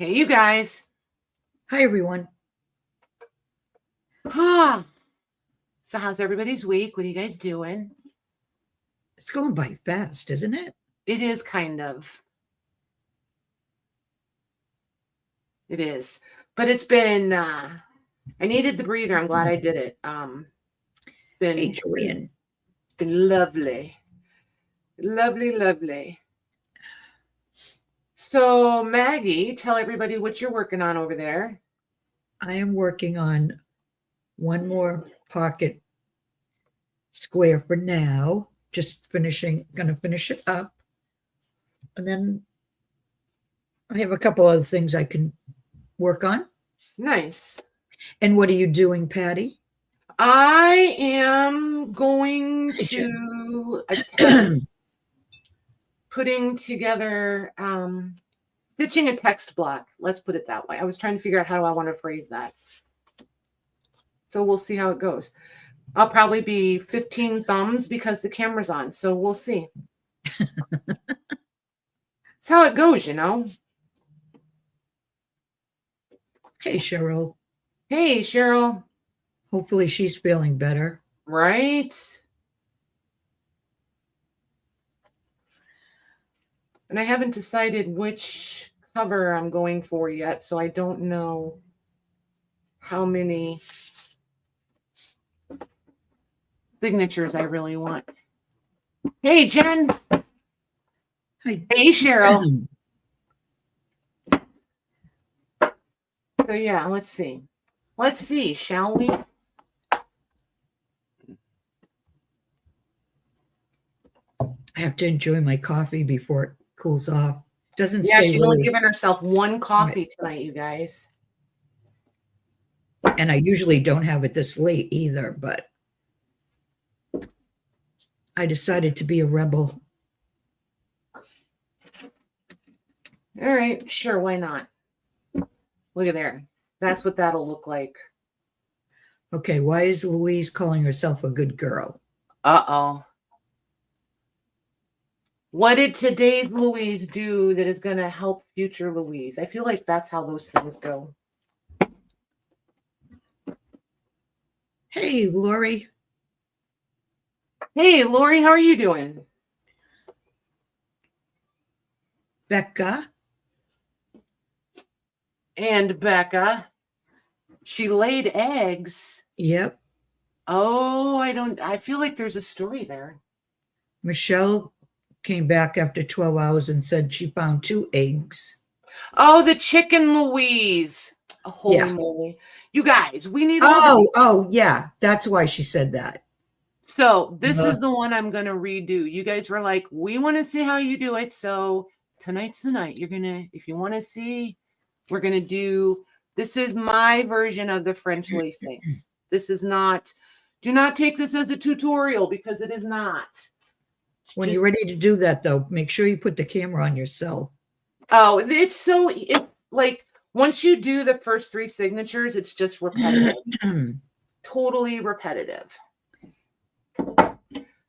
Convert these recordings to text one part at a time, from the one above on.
Hey, you guys. Hi, everyone. So how's everybody's week? What are you guys doing? It's going by fast, isn't it? It is kind of. It is. But it's been, I needed the breather. I'm glad I did it. Hey, Joanne. It's been lovely. Lovely, lovely. So, Maggie, tell everybody what you're working on over there. I am working on one more pocket square for now. Just gonna finish it up. And then I have a couple other things I can work on. Nice. And what are you doing, Patty? I am going to attempt putting together, stitching a text block. Let's put it that way. I was trying to figure out how I want to phrase that. So we'll see how it goes. I'll probably be 15 thumbs because the camera's on. So we'll see. It's how it goes, you know. Hey, Cheryl. Hey, Cheryl. Hopefully she's feeling better. Right. And I haven't decided which cover I'm going for yet, so I don't know how many signatures I really want. Hey, Jen. Hi. Hey, Cheryl. So yeah, let's see. Let's see, shall we? I have to enjoy my coffee before it cools off. Doesn't Yeah, stay she's really... only giving herself one coffee tonight, you guys. And I usually don't have it this late either, but I decided to be a rebel. All right, sure, why not? Look at there. That's what that'll look like. Okay, why is Louise calling herself a good girl? Uh-oh. What did today's Louise do that is going to help future Louise? I feel like that's how those things go. Hey, Lori. Hey, Lori, how are you doing? Becca. And Becca. She laid eggs. Yep. Oh, I feel like there's a story there. Michelle came back after 12 hours and said she found 2 eggs. Oh, the chicken Louise. Oh, holy moly. You guys, we need Oh, yeah. That's why she said that. So this is the one I'm going to redo. You guys were like, we want to see how you do it. So tonight's the night. You're going to, if you want to see, we're going to do, this is my version of the French lacing. This is not, do not take this as a tutorial because it is not. When you're ready to do that, though, make sure you put the camera on yourself. Oh, it's so, like, once you do the first 3 signatures, it's just repetitive. Totally repetitive.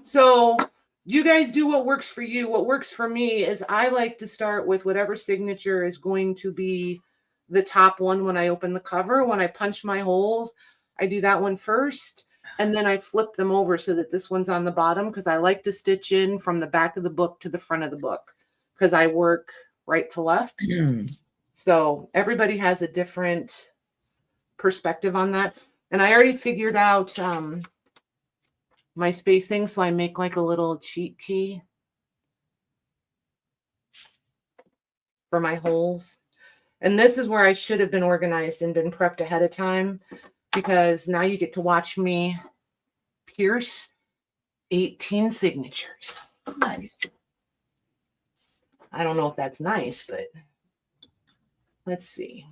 So you guys do what works for you. What works for me is I like to start with whatever signature is going to be the top one when I open the cover. When I punch my holes, I do that one first. And then I flip them over so that this one's on the bottom because I like to stitch in from the back of the book to the front of the book because I work right to left. So everybody has a different perspective on that. And I already figured out my spacing, so I make like a little cheat key for my holes. And this is where I should have been organized and been prepped ahead of time because now you get to watch me pierce 18 signatures. Nice. I don't know if that's nice, but let's see.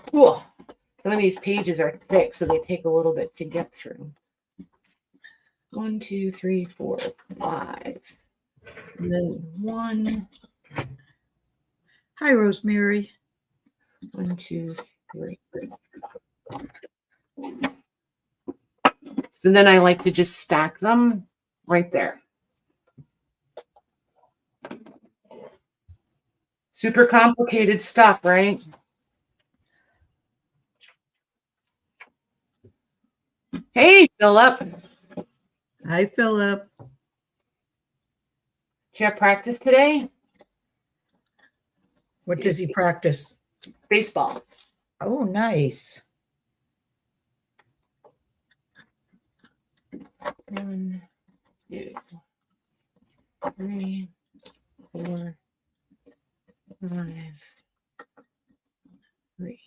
Cool. Some of these pages are thick, so they take a little bit to get through. 1, 2, 3, 4, 5. And then 1. Hi, Rosemary. 1, 2, 3. So then I like to just stack them right there. Super complicated stuff, right? Hey, Philip. Hi, Philip. Did you have practice today? What does he practice? Baseball. Oh, nice. 1, 2, 3, 4, 5, 3.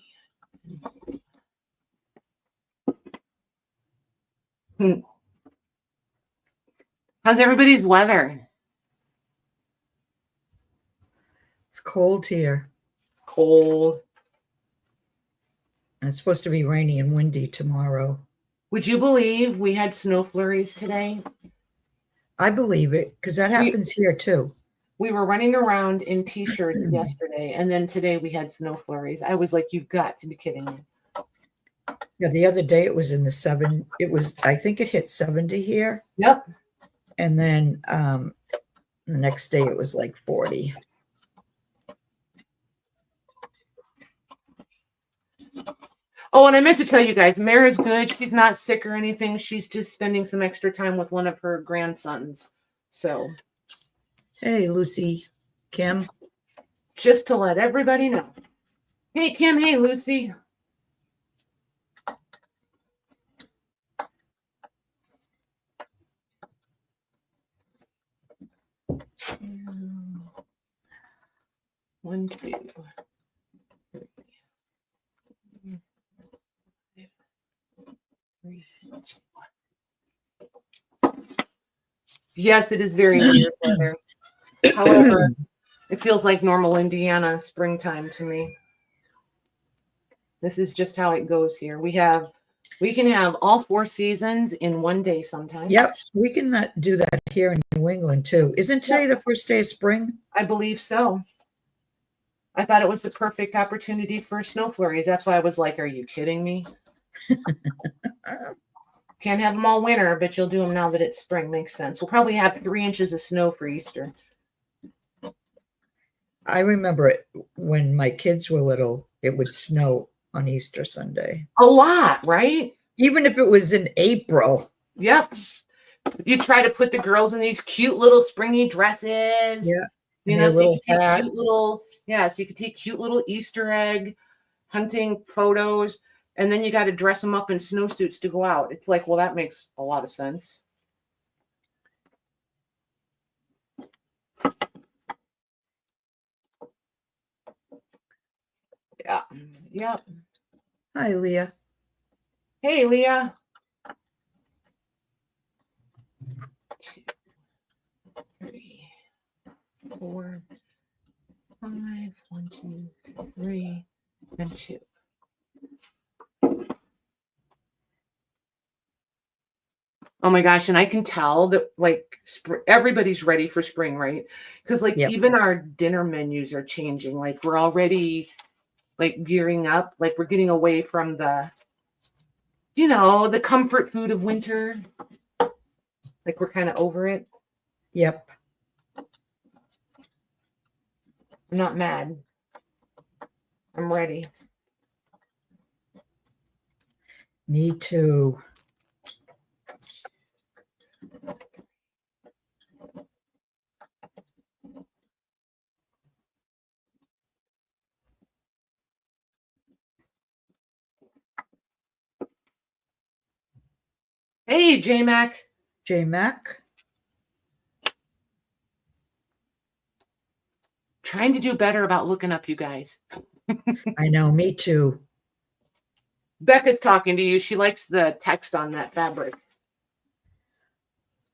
How's everybody's weather? It's cold here. Cold. And it's supposed to be rainy and windy tomorrow. Would you believe we had snow flurries today? I believe it, because that happens here too. We were running around in t-shirts yesterday, and then today we had snow flurries. I was like, you've got to be kidding me. Yeah, the other day it was in the I think it hit 70 here. Yep. And then the next day it was like 40. Oh, and I meant to tell you guys, Mara's good. She's not sick or anything. She's just spending some extra time with one of her grandsons. So, Hey, Lucy, Kim. just to let everybody know. Hey, Kim. Hey, Lucy. One, two, three. Yes, it is very weird weather. However, it feels like normal Indiana springtime to me. This is just how it goes here. We can have all 4 seasons in one day sometimes. Yep, we can do that here in New England too. Isn't today the first day of spring? I believe so. I thought it was the perfect opportunity for snow flurries. That's why I was like, are you kidding me? Can't have them all winter, but you'll do them now that it's spring. Makes sense. We'll probably have 3 inches of snow for Easter. I remember it when my kids were little, it would snow on Easter Sunday. A lot, right? Even if it was in April. Yep. You try to put the girls in these cute little springy dresses. Yeah. You know, so little you could take hats. so you could take cute little Easter egg hunting photos, and then you got to dress them up in snowsuits to go out. It's like, well, that makes a lot of sense. Yeah. Yep. Hi, Leah. Hey, Leah. 2, 3, 4, 5. 1, 2, 3, and 2. Oh my gosh, and I can tell that like everybody's ready for spring, right? Because like even our dinner menus are changing. Like we're already like gearing up, like we're getting away from the comfort food of winter. Like we're kind of over it. Yep. I'm not mad. I'm ready. Me too. Hey, J-Mac. J-Mac. Trying to do better about looking up you guys. I know, me too. Becca's talking to you. She likes the text on that fabric.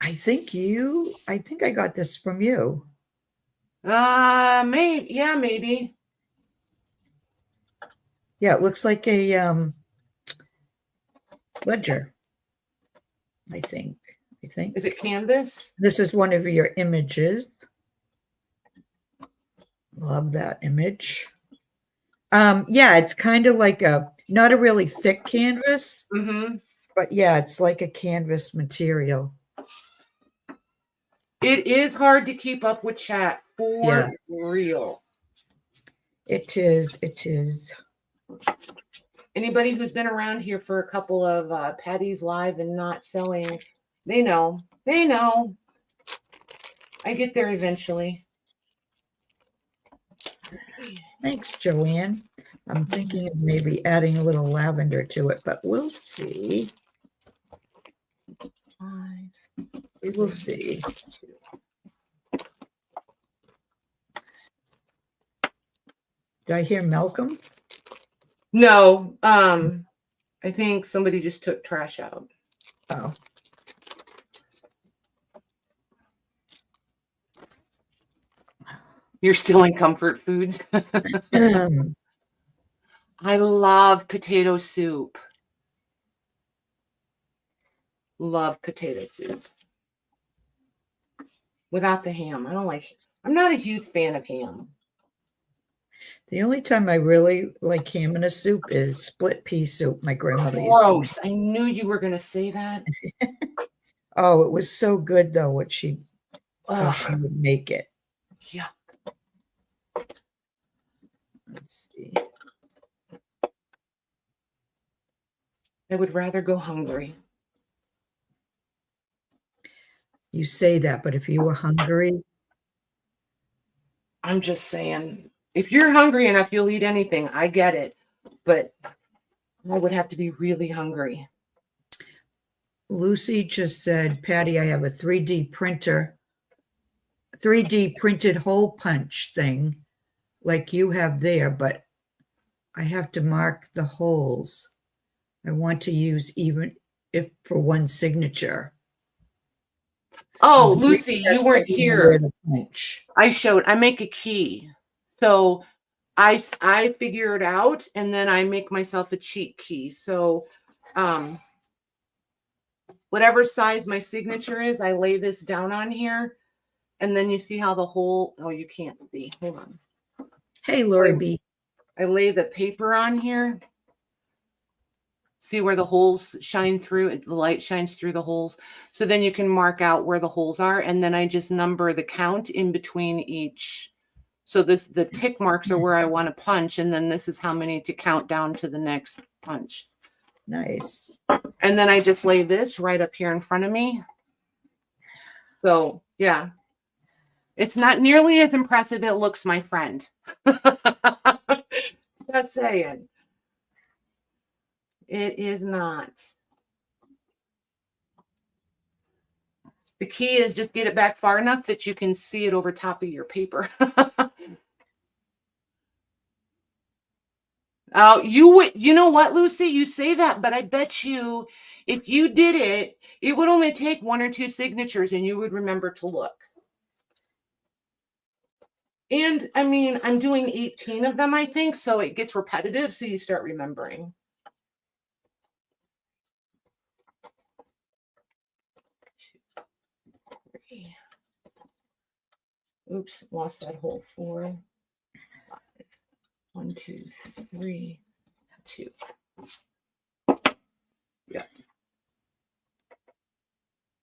I think I got this from you. Maybe. Yeah, it looks like a ledger. I think. Is it canvas? This is one of your images. Love that image. Yeah, it's kind of like not a really thick canvas. Mm-hmm. But yeah, it's like a canvas material. It is hard to keep up with chat for Yeah. real. It is. It is. Anybody who's been around here for a couple of Patty's Live and not selling, they know. They know. I get there eventually. Thanks, Joanne. I'm thinking of maybe adding a little lavender to it, but we'll see. We will see. Did I hear Malcolm? No. I think somebody just took trash out. Oh. You're still in comfort foods. I love potato soup. Love potato soup. Without the ham. I'm not a huge fan of ham. The only time I really like ham in a soup is split pea soup. My grandmother used to Gross. I knew you were going to say that. Oh, it was so good though, how she Ugh. would make it. Yeah. Let's see. I would rather go hungry. You say that, but if you were hungry, I'm just saying, if you're hungry enough, you'll eat anything. I get it. But I would have to be really hungry. Lucy just said, Patty, I have a 3D printer, 3D printed hole punch thing like you have there, but I have to mark the holes. I want to use even if for one signature. Oh, Lucy, you weren't here. I make a key. So I figure it out and then I make myself a cheat key. So whatever size my signature is, I lay this down on here. And then you see how the hole, oh, you can't see. Hold on. Hey, Lori B. I lay the paper on here. See where the holes shine through? The light shines through the holes. So then you can mark out where the holes are. And then I just number the count in between each. So the tick marks are where I want to punch. And then this is how many to count down to the next punch. Nice. And then I just lay this right up here in front of me. So, yeah. It's not nearly as impressive it looks, my friend. Just saying. It is not. The key is just get it back far enough that you can see it over top of your paper. Oh, you know what, Lucy? You say that, but I bet you if you did it, it would only take 1 or 2 signatures and you would remember to look. And I mean, I'm doing 18 of them, I think, so it gets repetitive, so you start remembering. Oops, lost that whole 4, 5, 1, 2, 3, 2. Yeah.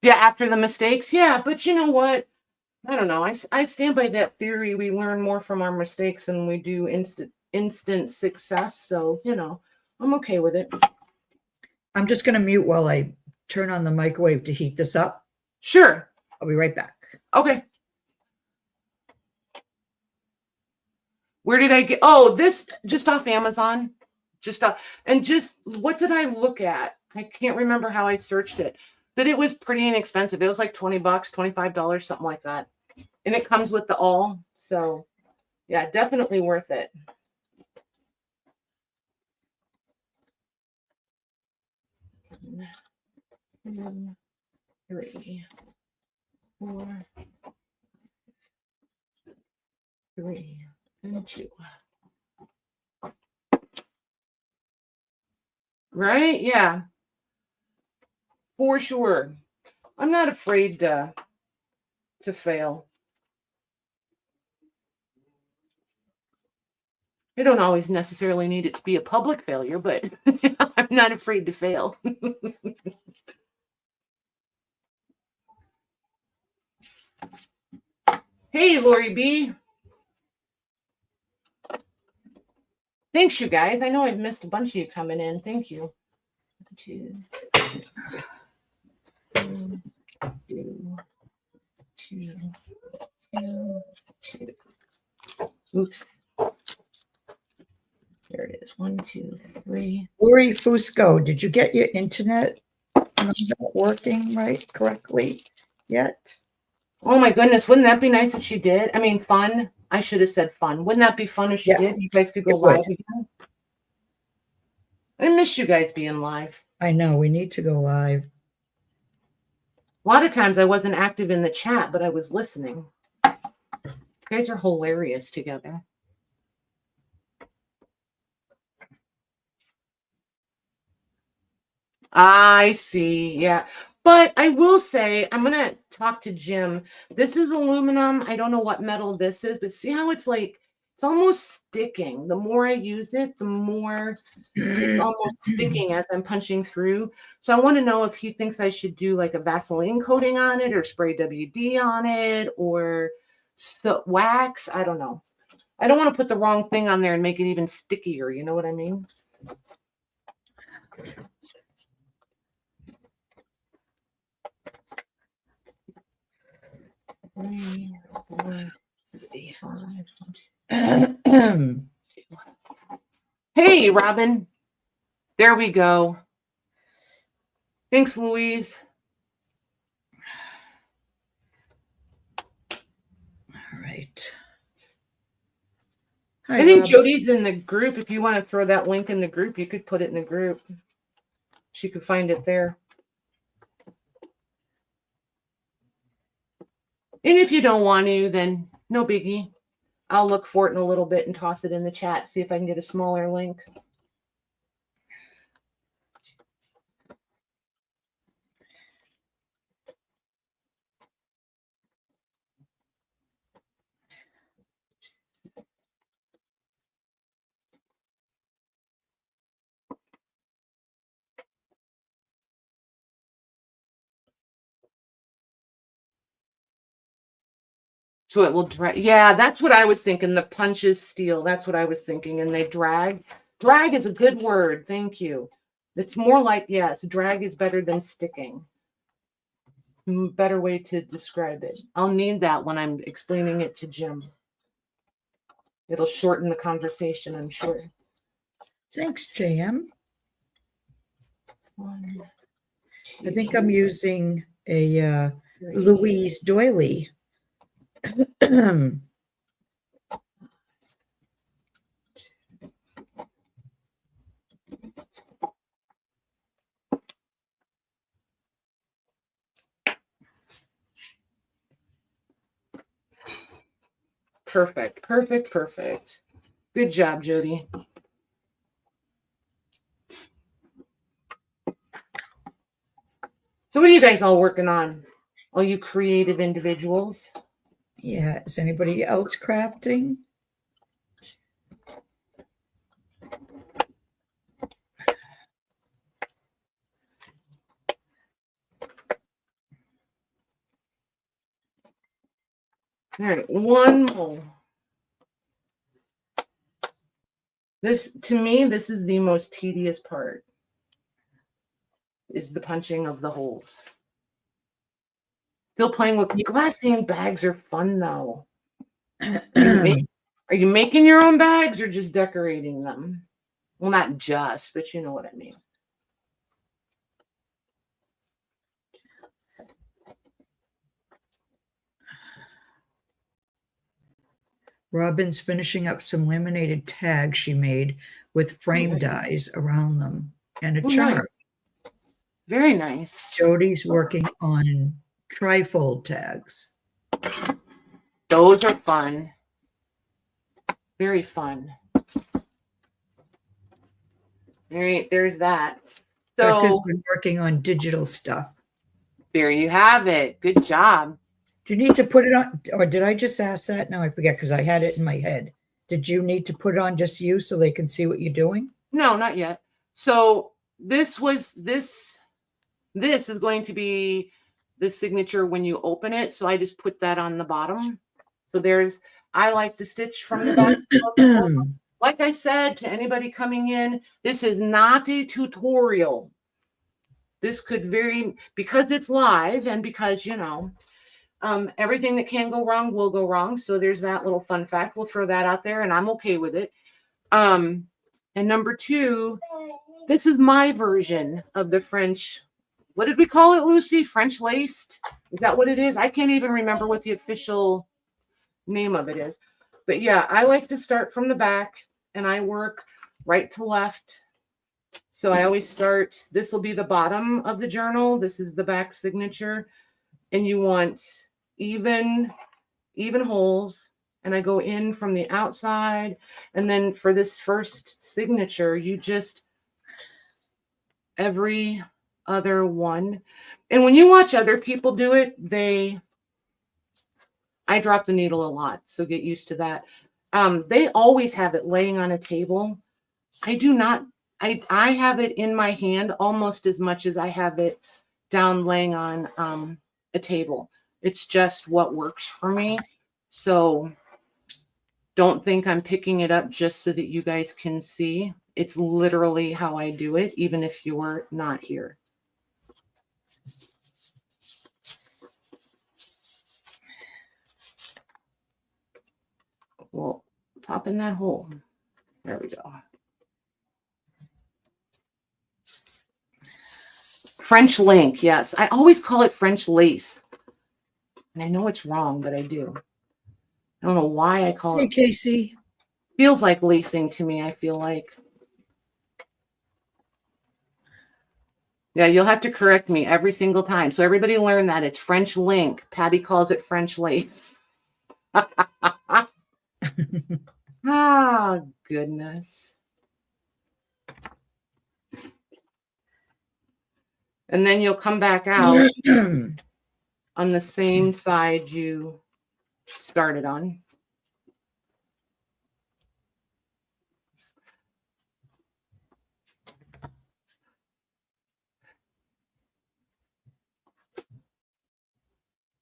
Yeah, after the mistakes. Yeah, but you know what? I don't know. I stand by that theory. We learn more from our mistakes than we do instant success. So, you know, I'm okay with it. I'm just going to mute while I turn on the microwave to heat this up. Sure. I'll be right back. Okay. Where did I get? Oh, this just off Amazon. What did I look at? I can't remember how I searched it, but it was pretty inexpensive. It was like $20, $25, something like that. And it comes with the all. So yeah, definitely worth it. One, 3, 4, 3, and 2. Right? Yeah. For sure. I'm not afraid to fail. I don't always necessarily need it to be a public failure, but I'm not afraid to fail. Hey, Lori B. Thanks, you guys. I know I've missed a bunch of you coming in. Thank you. 2, 2, 2, 2, 2, 2. Oops. There it is. 1, 2, 3. Lori Fusco, did you get your internet number working correctly yet? Oh my goodness, wouldn't that be nice if she did? I mean, fun. I should have said fun. Wouldn't that be fun if she did? You guys could go live again. I miss you guys being live. I know, we need to go live. A lot of times I wasn't active in the chat, but I was listening. You guys are hilarious together. I see. Yeah. But I will say, I'm going to talk to Jim. This is aluminum. I don't know what metal this is, but see how it's like, it's almost sticking. The more I use it, the more it's almost sticking as I'm punching through. So I want to know if he thinks I should do like a Vaseline coating on it or spray WD on it or wax. I don't know. I don't want to put the wrong thing on there and make it even stickier. You know what I mean? Three, 4, 5, 1, 2. Hey, Robin. There we go. Thanks, Louise. All right. I think Jody's in the group. If you want to throw that link in the group, you could put it in the group. She could find it there. And if you don't want to, then no biggie. I'll look for it in a little bit and toss it in the chat, see if I can get a smaller link. So it will drag. Yeah, that's what I was thinking. The punches steel. That's what I was thinking. And they drag. Drag is a good word. Thank you. It's more like, yes, drag is better than sticking. Better way to describe it. I'll need that when I'm explaining it to Jim. It'll shorten the conversation, I'm sure. Thanks, JM. 1, 2, I think I'm using a Louise Doily. Perfect, perfect, perfect. Good job, Jody. So what are you guys all working on? All you creative individuals? Yeah, is anybody else crafting? All right, one more. This, to me, this is the most tedious part, is the punching of the holes. Still playing with glassine bags are fun, though. Are you making your own bags or just decorating them? Well, not just, but you know what I mean. Robin's finishing up some laminated tags she made with frame dies around them and a charm. Nice. Very nice. Jody's working on trifold tags. Those are fun. Very fun. All right, there's that. So Becca's been working on digital stuff. There you have it. Good job. Do you need to put it on, or did I just ask that? No, I forget because I had it in my head. Did you need to put it on just you so they can see what you're doing? No, not yet. So this is going to be the signature when you open it. So I just put that on the bottom. So I like to stitch from the back. Like I said to anybody coming in, this is not a tutorial. This could because it's live and because, everything that can go wrong will go wrong. So there's that little fun fact. We'll throw that out there and I'm okay with it. And number 2, this is my version of the French. What did we call it, Lucy? French laced? Is that what it is? I can't even remember what the official name of it is. But yeah, I like to start from the back and I work right to left. So I always start, this will be the bottom of the journal. This is the back signature. And you want even holes. And I go in from the outside. And then for this first signature, you just every other one. And when you watch other people do it, I drop the needle a lot. So get used to that. They always have it laying on a table. I do not. I have it in my hand almost as much as I have it down laying on a table. It's just what works for me. So don't think I'm picking it up just so that you guys can see. It's literally how I do it, even if you're not here. Well, pop in that hole. There we go. French link, yes. I always call it French lace. And I know it's wrong, but I do. I don't know why I call it. Hey, Casey. Feels like lacing to me, I feel like. Yeah, you'll have to correct me every single time. So everybody learn that. It's French link. Patty calls it French lace. Ah, goodness. And then you'll come back out on the same side you started on.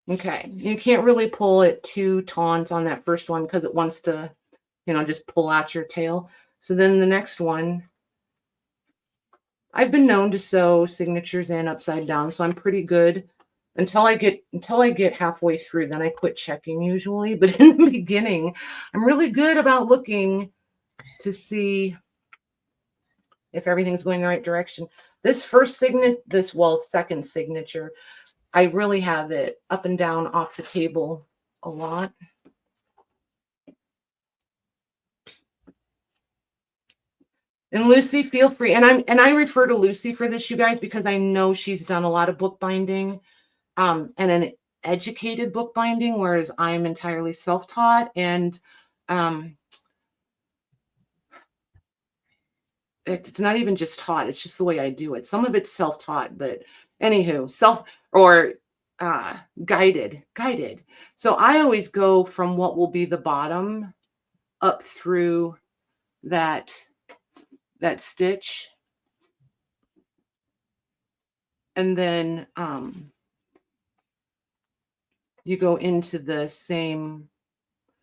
Okay, you can't really pull it too taut on that first one because it wants to, just pull out your tail. So then the next one, I've been known to sew signatures in upside down, so I'm pretty good until I get halfway through. Then I quit checking usually, but in the beginning, I'm really good about looking to see if everything's going the right direction. This second signature, I really have it up and down off the table a lot. And Lucy, feel free. And I refer to Lucy for this, you guys, because I know she's done a lot of bookbinding, and an educated bookbinding, whereas I'm entirely self-taught. And it's not even just taught, it's just the way I do it. Some of it's self-taught, but anywho, guided. So I always go from what will be the bottom up through that stitch. And then you go into the same.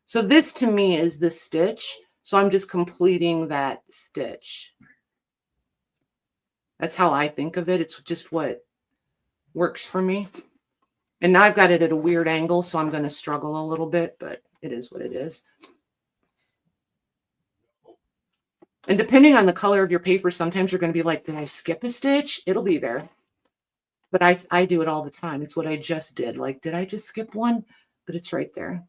So this to me is the stitch. So I'm just completing that stitch. That's how I think of it. It's just what works for me. And now I've got it at a weird angle, so I'm going to struggle a little bit, but it is what it is. And depending on the color of your paper, sometimes you're going to be like, did I skip a stitch? It'll be there. But I do it all the time. It's what I just did. Like, did I just skip one? But it's right there.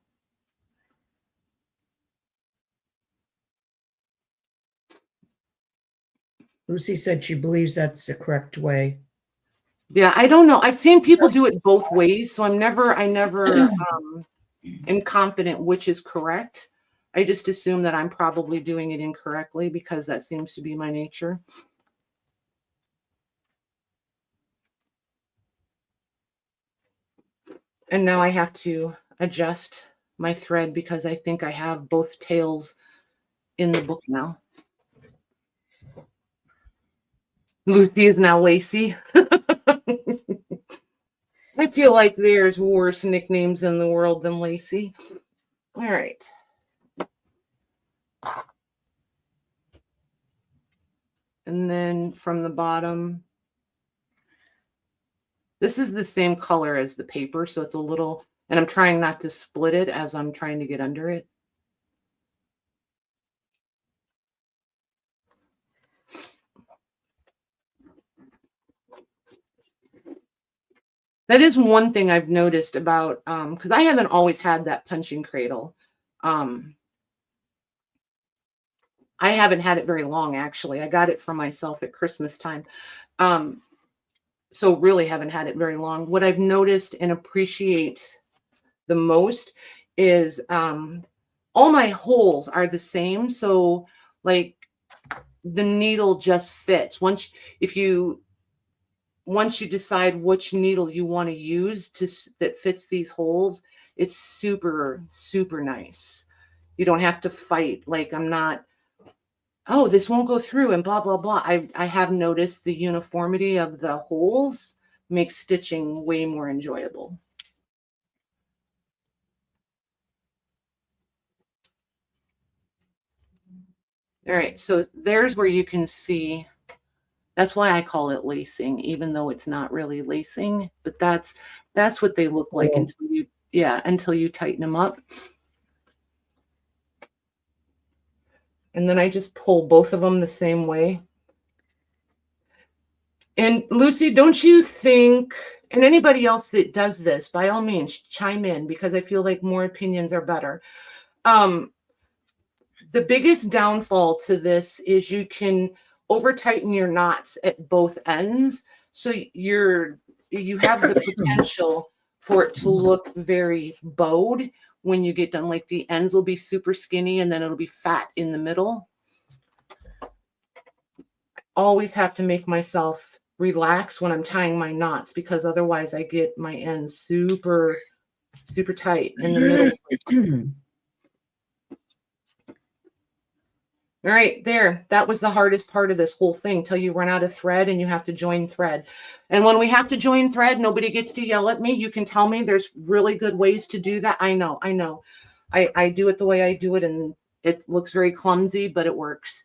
Lucy said she believes that's the correct way. Yeah, I don't know. I've seen people do it both ways, so I never am confident which is correct. I just assume that I'm probably doing it incorrectly because that seems to be my nature. And now I have to adjust my thread because I think I have both tails in the book now. Lucy is now Lacey. I feel like there's worse nicknames in the world than Lacey. All right. And then from the bottom, this is the same color as the paper, so it's a little, and I'm trying not to split it as I'm trying to get under it. That is one thing I've noticed about, because I haven't always had that punching cradle. I haven't had it very long, actually. I got it for myself at Christmas time. So really haven't had it very long. What I've noticed and appreciate the most is all my holes are the same. So like the needle just fits. Once you decide which needle you want to use that fits these holes, it's super, super nice. You don't have to fight. Like I'm not, oh, this won't go through and blah, blah, blah. I have noticed the uniformity of the holes makes stitching way more enjoyable. All right, so there's where you can see. That's why I call it lacing, even though it's not really lacing, but that's what they look like until you tighten them up. And then I just pull both of them the same way. And Lucy, don't you think, and anybody else that does this, by all means, chime in, because I feel like more opinions are better. The biggest downfall to this is you can over tighten your knots at both ends. So you have the potential for it to look very bowed when you get done. Like the ends will be super skinny and then it'll be fat in the middle. Always have to make myself relax when I'm tying my knots, because otherwise I get my ends super, super tight in the middle. All right, there. That was the hardest part of this whole thing, till you run out of thread and you have to join thread. And when we have to join thread, nobody gets to yell at me. You can tell me there's really good ways to do that. I know. I do it the way I do it, and it looks very clumsy, but it works.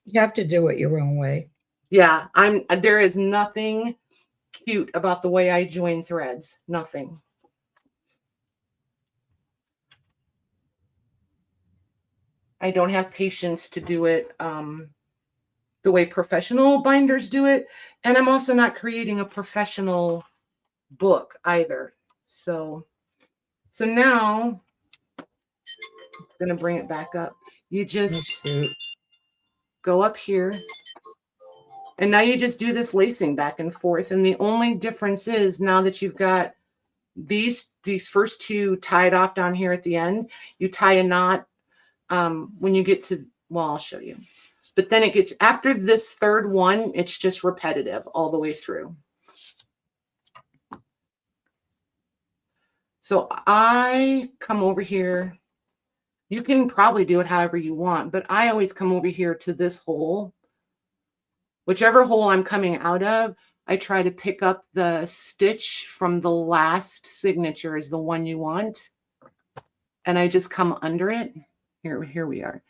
You have to do it your own way. Yeah, there is nothing cute about the way I join threads. Nothing. I don't have patience to do it the way professional binders do it. And I'm also not creating a professional book either. So now I'm going to bring it back up. You just go up here. And now you just do this lacing back and forth. And the only difference is now that you've got these first two tied off down here at the end, you tie a knot when you get to, well, I'll show you. But then it gets, after this third one, it's just repetitive all the way through. So I come over here. You can probably do it however you want, but I always come over here to this hole. Whichever hole I'm coming out of, I try to pick up the stitch from the last signature is the one you want. And I just come under it. Here we are.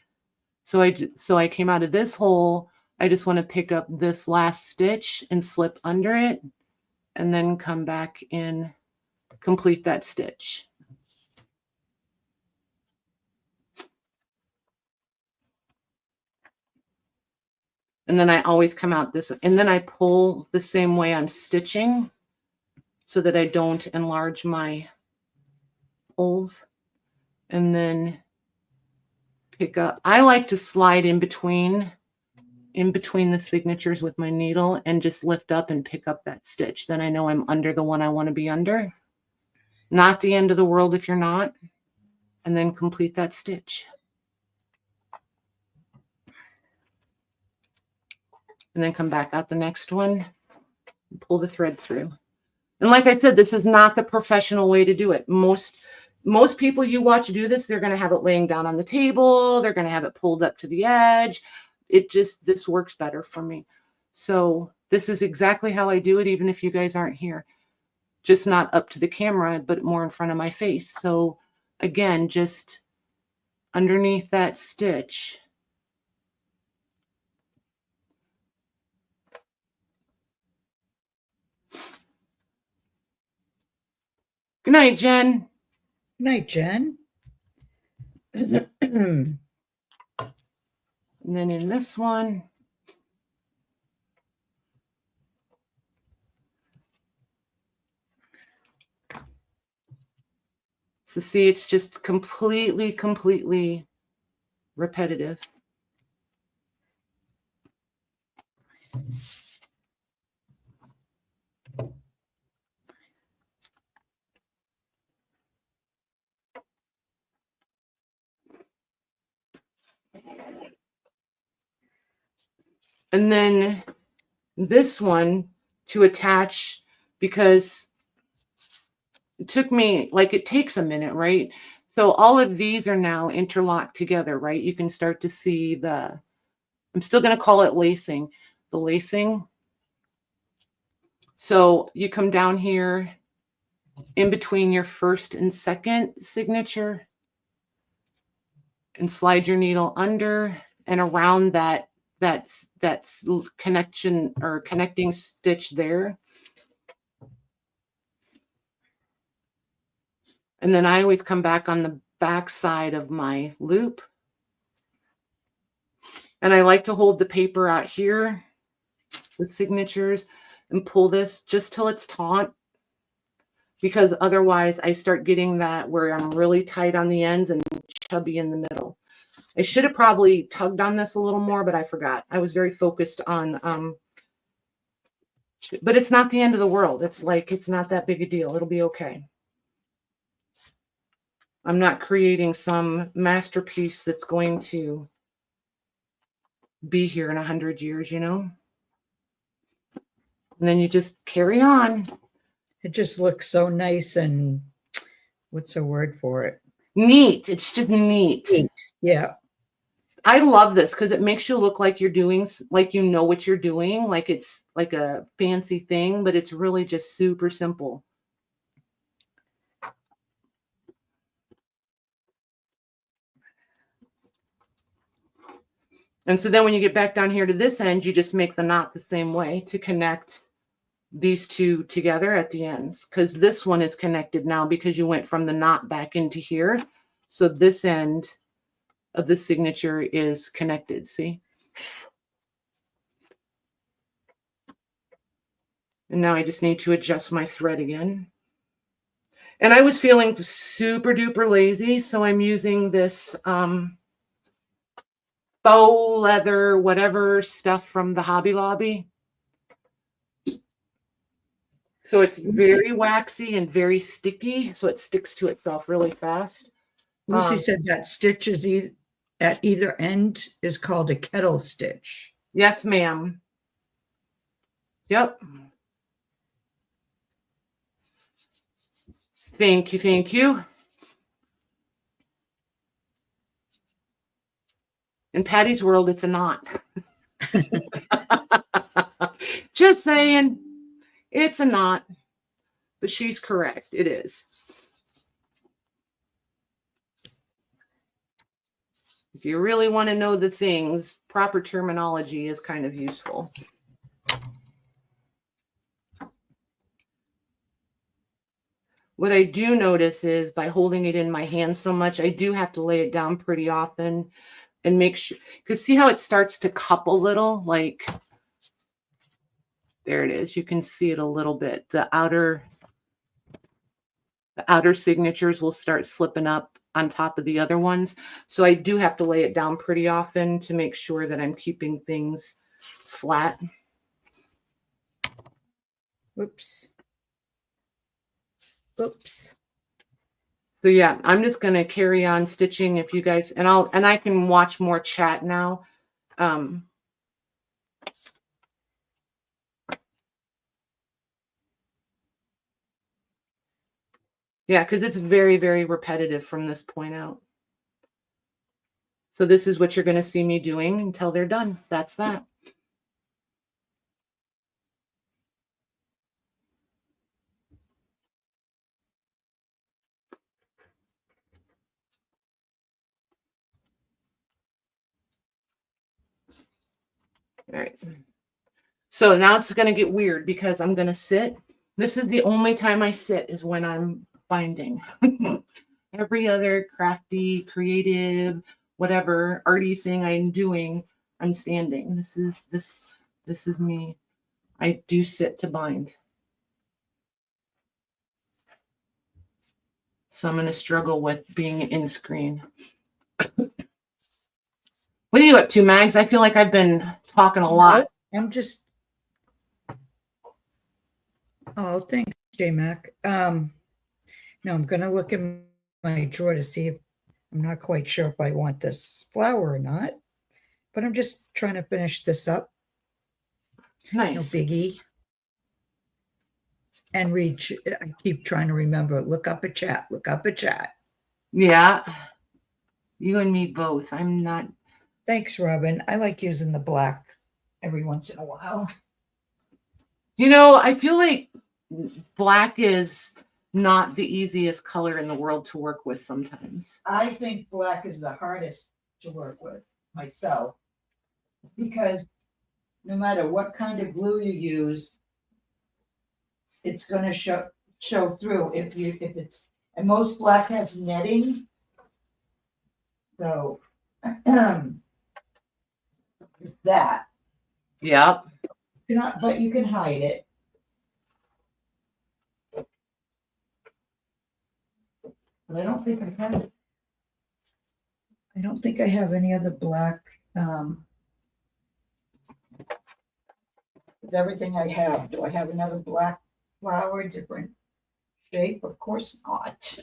So I came out of this hole. I just want to pick up this last stitch and slip under it, and then come back in, complete that stitch. And then I always come out this, and then I pull the same way I'm stitching so that I don't enlarge my holes. And then pick up. I like to slide in between the signatures with my needle and just lift up and pick up that stitch. Then I know I'm under the one I want to be under. Not the end of the world if you're not. And then complete that stitch. And then come back out the next one and pull the thread through. And like I said, this is not the professional way to do it. Most most people you watch do this, they're going to have it laying down on the table. They're going to have it pulled up to the edge. This works better for me. So this is exactly how I do it, even if you guys aren't here. Just not up to the camera, but more in front of my face. So again, just underneath that stitch. Good night, Jen. Good night, Jen. And then in this one, so see, it's just completely repetitive. And then this one to attach, because it took me, like, it takes a minute, right? So all of these are now interlocked together, right? You can start to see I'm still going to call it lacing, the lacing. So you come down here in between your first and second signature and slide your needle under and around that's connection or connecting stitch there. And then I always come back on the back side of my loop. And I like to hold the paper out here, the signatures, and pull this just till it's taut, because otherwise I start getting that where I'm really tight on the ends and chubby in the middle. I should have probably tugged on this a little more, but I forgot. I was very focused on, but it's not the end of the world. It's like, it's not that big a deal. It'll be okay. I'm not creating some masterpiece that's going to be here in 100 years, you know? And then you just carry on. It just looks so nice and what's the word for it? Neat. It's just neat. Neat. Yeah. I love this because it makes you look like you're doing, like you know what you're doing, like it's like a fancy thing, but it's really just super simple. And so then when you get back down here to this end, you just make the knot the same way to connect these two together at the ends, because this one is connected now because you went from the knot back into here. So this end of the signature is connected, see? And now I just need to adjust my thread again. And I was feeling super duper lazy, so I'm using this faux leather, whatever stuff from the Hobby Lobby. So it's very waxy and very sticky, so it sticks to itself really fast. Lucy said that stitch is at either end is called a kettle stitch. Yes, ma'am. Yep. Thank you, thank you. In Patty's world, it's a knot. Just saying, it's a knot. But she's correct, it is. If you really want to know the things, proper terminology is kind of useful. What I do notice is by holding it in my hand so much, I do have to lay it down pretty often and make sure, because see how it starts to cup a little, like there it is. You can see it a little bit. The outer signatures will start slipping up on top of the other ones. So I do have to lay it down pretty often to make sure that I'm keeping things flat. Whoops. Oops. So yeah, I'm just going to carry on stitching if you guys, and I can watch more chat now. Yeah, because it's very, very repetitive from this point out. So this is what you're going to see me doing until they're done. That's that. All right. So now it's going to get weird because I'm going to sit. This is the only time I sit is when I'm binding. Every other crafty, creative, whatever arty thing I'm doing, I'm standing. This is me. I do sit to bind. So I'm going to struggle with being in screen. What are you up to, Mags? I feel like I've been talking a lot. I'm just. Oh, thanks, J Mac. No, I'm gonna look in my drawer to see if I'm not quite sure if I want this flower or not, but I'm just trying to finish this up. Nice. No biggie. And reach. I keep trying to remember. Look up a chat. Look up a chat. Yeah. You and me both. I'm not. Thanks, Robin. I like using the black every once in a while. You know, I feel like black is not the easiest color in the world to work with sometimes. I think black is the hardest to work with myself because no matter what kind of glue you use, it's going to show through if it's, and most black has netting. So that. Yep. But you can hide it. But I don't think I have. I don't think I have any other black. It's everything I have. Do I have another black flower, different shape? Of course not.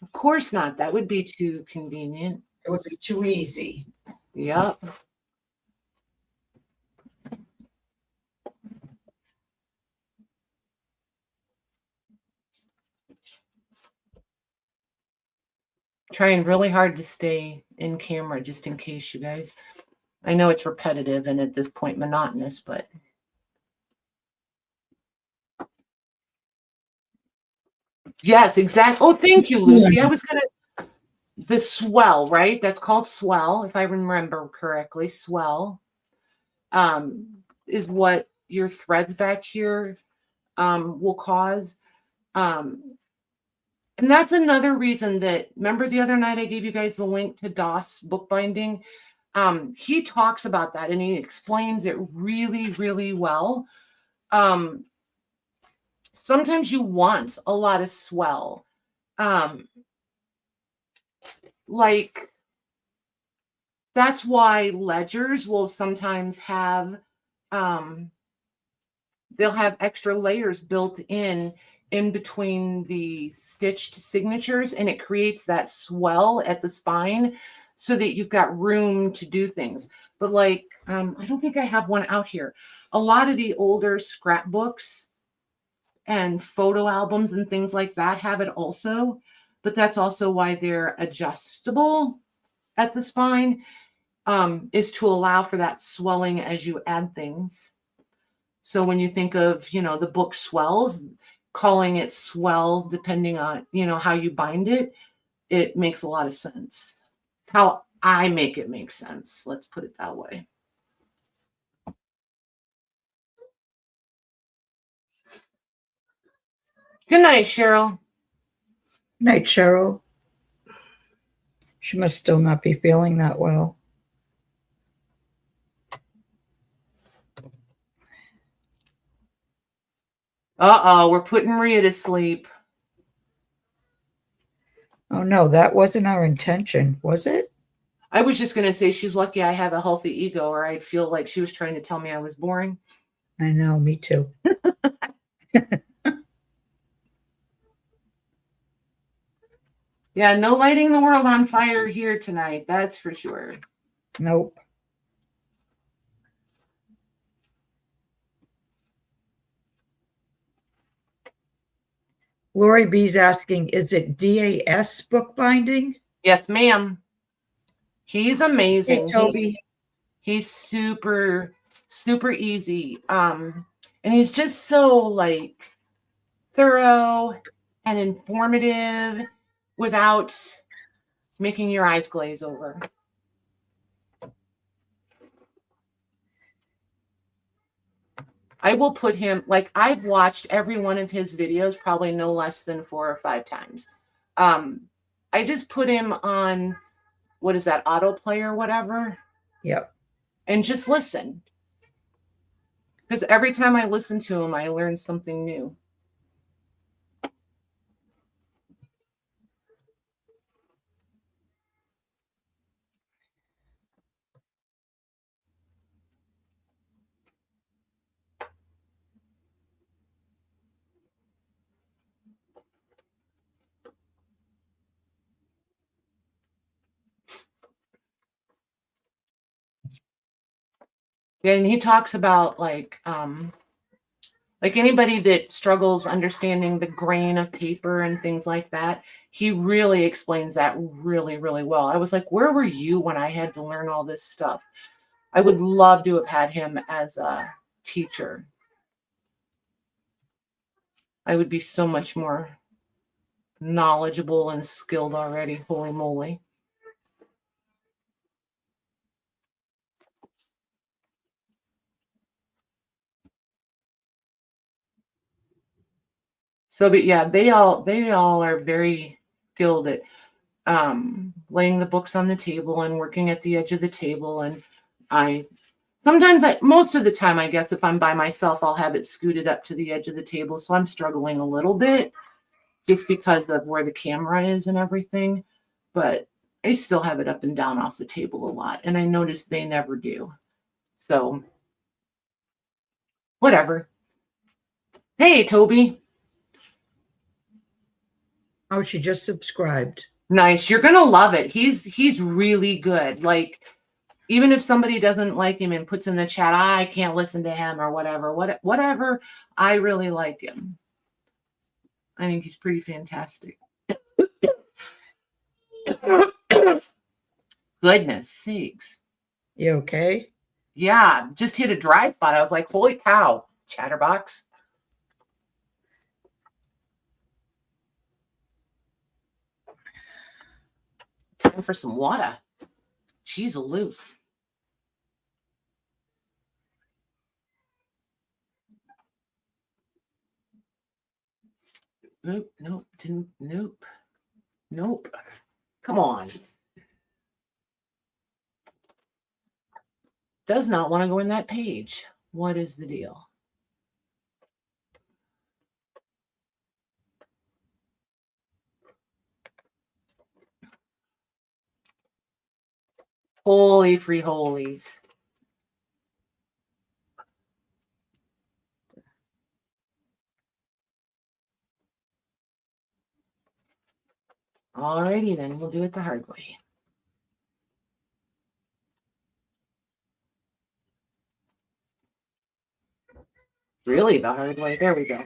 Of course not. That would be too convenient. It would be too easy. Yep. Trying really hard to stay in camera just in case, you guys. I know it's repetitive and at this point monotonous, but yes, exactly. Oh, thank you, Lucy. I was gonna the swell, right? That's called swell, if I remember correctly. Swell is what your threads back here will cause. And that's another reason that, remember the other night I gave you guys the link to Doss bookbinding? He talks about that and he explains it really, really well. Sometimes you want a lot of swell. Like, that's why ledgers will sometimes have, they'll have extra layers built in between the stitched signatures, and it creates that swell at the spine so that you've got room to do things. But like, I don't think I have one out here. A lot of the older scrapbooks and photo albums and things like that have it also, but that's also why they're adjustable at the spine, is to allow for that swelling as you add things. So when you think of, the book swells, calling it swell, depending on, how you bind it, it makes a lot of sense. It's how I make it make sense. Let's put it that way. Good night, Cheryl. Good night, Cheryl. She must still not be feeling that well. Uh-oh, we're putting Maria to sleep. Oh, no, that wasn't our intention, was it? I was just going to say she's lucky I have a healthy ego, or I'd feel like she was trying to tell me I was boring. I know, me too. Yeah, no lighting the world on fire here tonight. That's for sure. Nope. Lori B's asking, is it DAS bookbinding? Yes, ma'am. He's amazing. Hey, Toby. He's super, super easy. And he's just so like thorough and informative without making your eyes glaze over. I will put him, like, I've watched every one of his videos probably no less than 4 or 5 times. I just put him on, what is that, autoplay or whatever? Yep. And just listen. Because every time I listen to him, I learn something new. Yeah, and he talks about like anybody that struggles understanding the grain of paper and things like that, he really explains that really, really well. I was like, where were you when I had to learn all this stuff? I would love to have had him as a teacher. I would be so much more knowledgeable and skilled already. Holy moly. So, but yeah, they all are very skilled at laying the books on the table and working at the edge of the table. And most of the time, I guess, if I'm by myself, I'll have it scooted up to the edge of the table. So I'm struggling a little bit just because of where the camera is and everything. But I still have it up and down off the table a lot. And I notice they never do. So whatever. Hey, Toby. Oh, she just subscribed. Nice. You're going to love it. He's really good. Like, even if somebody doesn't like him and puts in the chat, I can't listen to him or whatever, I really like him. I think he's pretty fantastic. Goodness sakes. You okay? Yeah, just hit a dry spot. I was like, holy cow, chatterbox. Time for some water. Jeez aloof. Nope, nope, didn't, nope, nope. Come on. Does not want to go in that page. What is the deal? Holy free holies. Alrighty then, we'll do it the hard way. Really the hard way. There we go.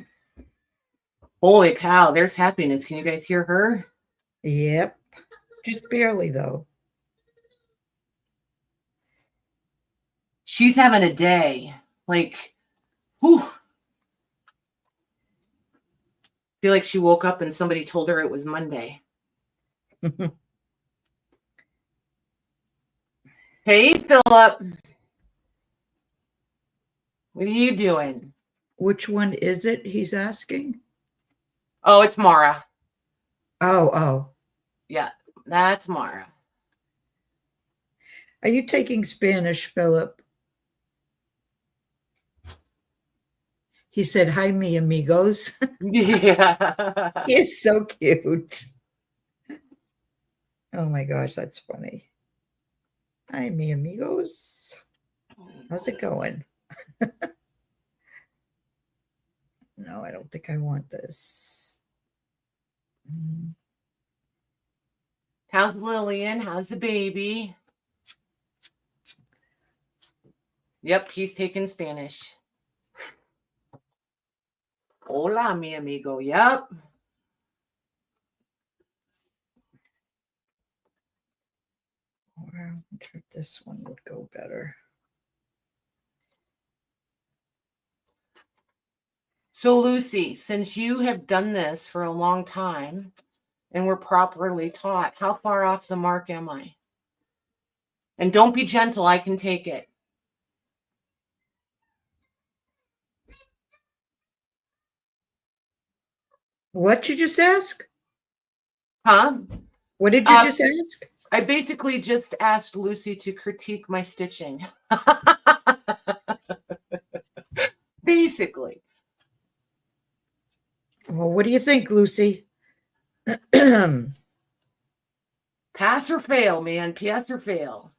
Holy cow, there's happiness. Can you guys hear her? Yep. Just barely, though. She's having a day. Like, whew. Feel like she woke up and somebody told her it was Monday. Hey, Philip. What are you doing? Which one is it he's asking? Oh, it's Mara. Oh. Yeah, that's Mara. Are you taking Spanish, Philip? He said, hi, mi amigos. Yeah. He is so cute. Oh my gosh, that's funny. Hi, mi amigos. How's it going? No, I don't think I want this. How's Lillian? How's the baby? Yep, he's taking Spanish. Hola, mi amigo. Yep. This one would go better. So Lucy, since you have done this for a long time and were properly taught, how far off the mark am I? And don't be gentle, I can take it. What you just ask? Huh? What did you just ask? I basically just asked Lucy to critique my stitching. Basically. Well, what do you think, Lucy? Pass or fail, man. Pass or fail.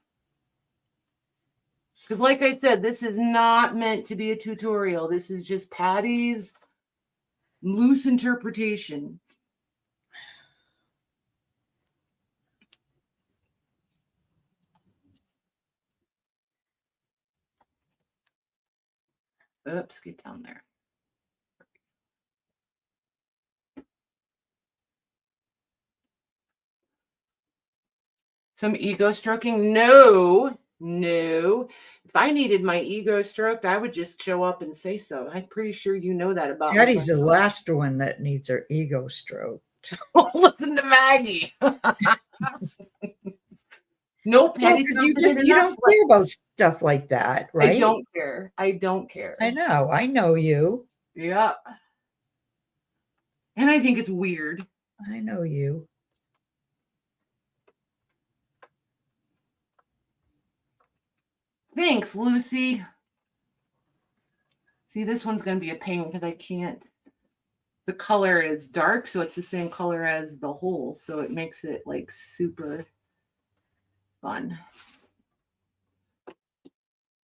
Because like I said, this is not meant to be a tutorial. This is just Patty's loose interpretation. Oops, get down there. Some ego stroking? No. If I needed my ego stroked, I would just show up and say so. I'm pretty sure you know that about Patty's the last one that needs her ego stroked. Listen to Maggie. No, Patty's you don't care about stuff like that, right? I don't care. I know. I know you. Yeah. And I think it's weird. I know you. Thanks, Lucy. See, this one's going to be a pain because I can't. The color is dark, so it's the same color as the hole. So it makes it like super fun.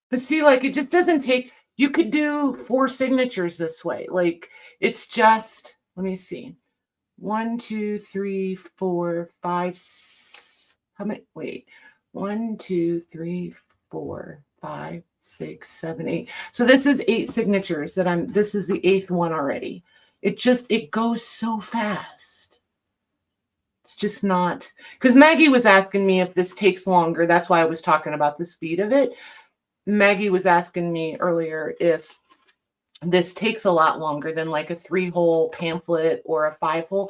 But see, like it just doesn't take, you could do 4 signatures this way. Like it's just, let me see. 1, 2, 3, 4, 5, how many? Wait, 1, 2, 3, 4, 5, 6, 7, 8. So this is 8 signatures that this is the 8th one already. It goes so fast. It's just not, because Maggie was asking me if this takes longer. That's why I was talking about the speed of it. Maggie was asking me earlier if this takes a lot longer than like a 3-hole pamphlet or a 5-hole.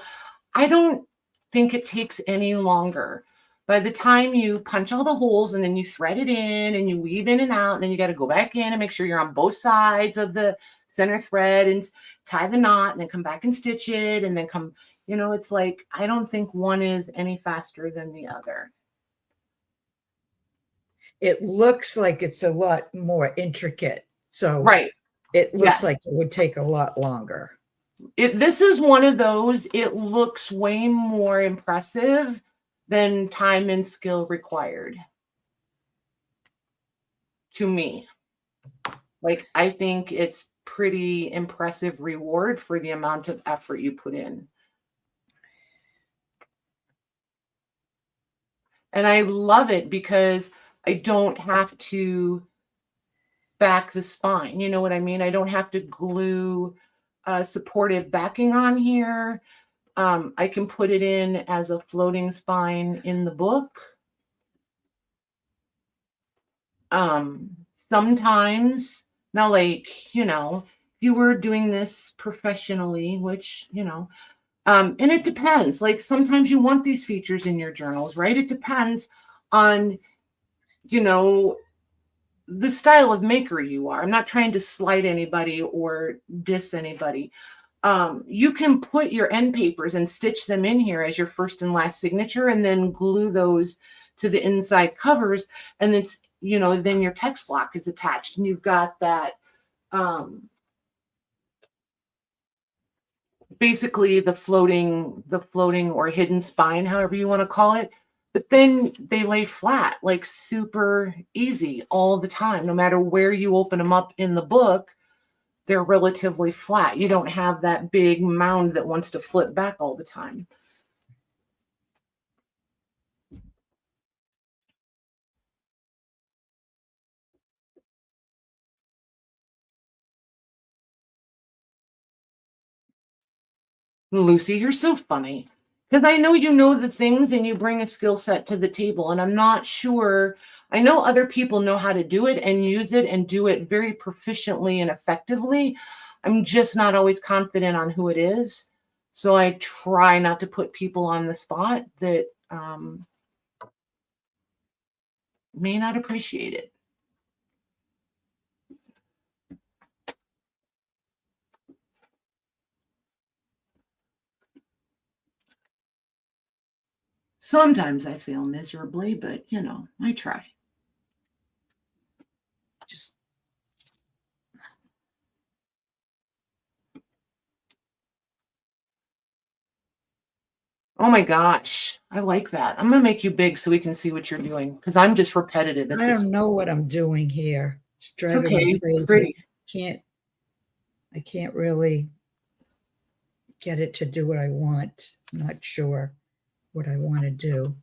I don't think it takes any longer. By the time you punch all the holes and then you thread it in and you weave in and out, and then you got to go back in and make sure you're on both sides of the center thread and tie the knot and then come back and stitch it and then come, it's like, I don't think one is any faster than the other. It looks like it's a lot more intricate. So right. It looks like it would take a lot longer. This is one of those, it looks way more impressive than time and skill required. To me. Like, I think it's pretty impressive reward for the amount of effort you put in. And I love it because I don't have to back the spine. You know what I mean? I don't have to glue supportive backing on here. I can put it in as a floating spine in the book. Sometimes, now, like, you were doing this professionally, which, and it depends. Like, sometimes you want these features in your journals, right? It depends on, the style of maker you are. I'm not trying to slight anybody or diss anybody. You can put your end papers and stitch them in here as your first and last signature and then glue those to the inside covers. And it's, then your text block is attached and you've got that, basically the floating or hidden spine, however you want to call it. But then they lay flat, like super easy all the time. No matter where you open them up in the book, they're relatively flat. You don't have that big mound that wants to flip back all the time. Lucy, you're so funny. Because I know you know the things and you bring a skill set to the table, and I'm not sure. I know other people know how to do it and use it and do it very proficiently and effectively. I'm just not always confident on who it is. So I try not to put people on the spot that may not appreciate it. Sometimes I fail miserably, but I try. Just Oh my gosh, I like that. I'm gonna make you big so we can see what you're doing because I'm just repetitive at I this don't point. know what I'm doing here. It's It's driving okay. me It's crazy. pretty. I can't really get it to do what I want. I'm not sure what I want to do.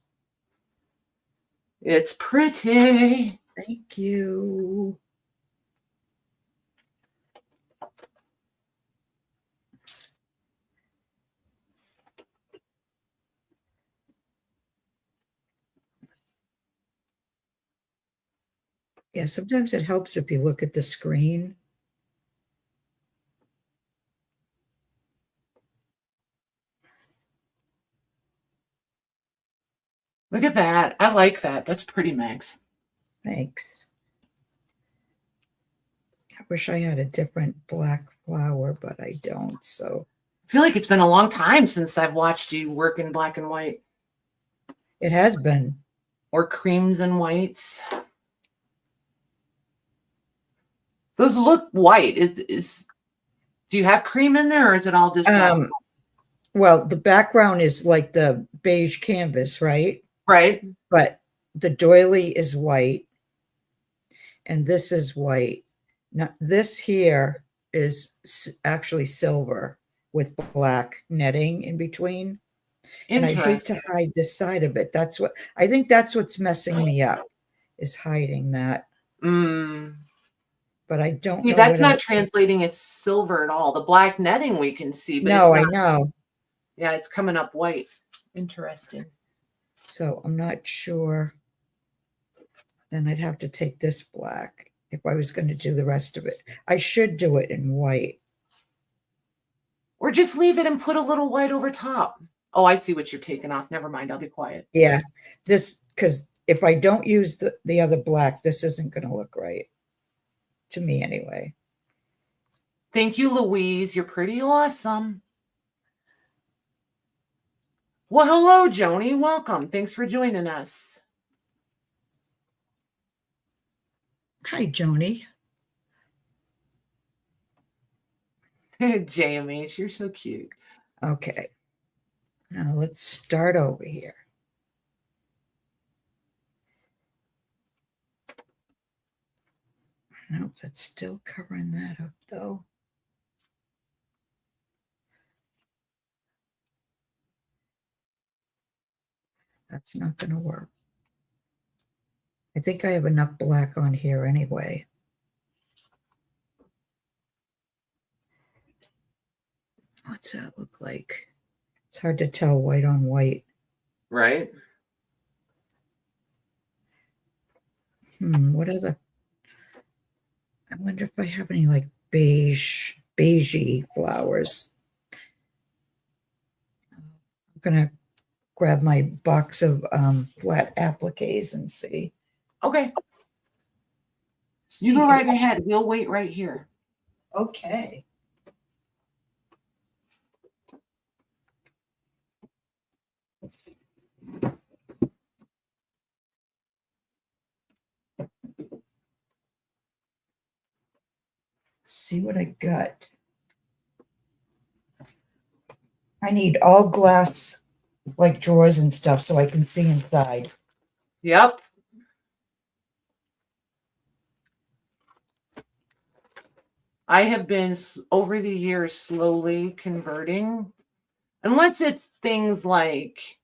It's pretty. Thank you. Yeah, sometimes it helps if you look at the screen. Look at that. I like that. That's pretty, Max. Thanks. I wish I had a different black flower, but I don't. So I feel like it's been a long time since I've watched you work in black and white it has been. or creams and whites. Those look white. Do you have cream in there or is it all just black? Well, the background is like the beige canvas, right? Right? But the doily is white and this is white. Now, this here is actually silver with black netting in between. And I hate to Interesting. hide this side of it. I think that's what's messing me up, is hiding that. Mm. But I don't See, know that's what not else. translating as silver at all. The black netting we can see, but it's No, I not. know. Yeah, it's coming up white. Interesting. So I'm not sure. Then I'd have to take this black if I was going to do the rest of it. I should do it in white. Or just leave it and put a little white over top. Oh, I see what you're taking off. Never mind. I'll be quiet. Yeah, because if I don't use the other black, this isn't going to look right. To me, anyway. Thank you, Louise. You're pretty awesome. Well, hello, Joni. Welcome. Thanks for joining us. Hi, Joni. JMH, you're so cute. Okay. Now let's start over here. Nope, that's still covering that up, though. That's not going to work. I think I have enough black on here anyway. What's that look like? It's hard to tell white on white. Right? What other? I wonder if I have any like beigey flowers. I'm gonna grab my box of flat appliques and see. Okay. You go right ahead. We'll wait right here. Okay. See what I got. I need all glass like drawers and stuff so I can see inside. Yep. I have been over the years slowly converting, unless it's things like,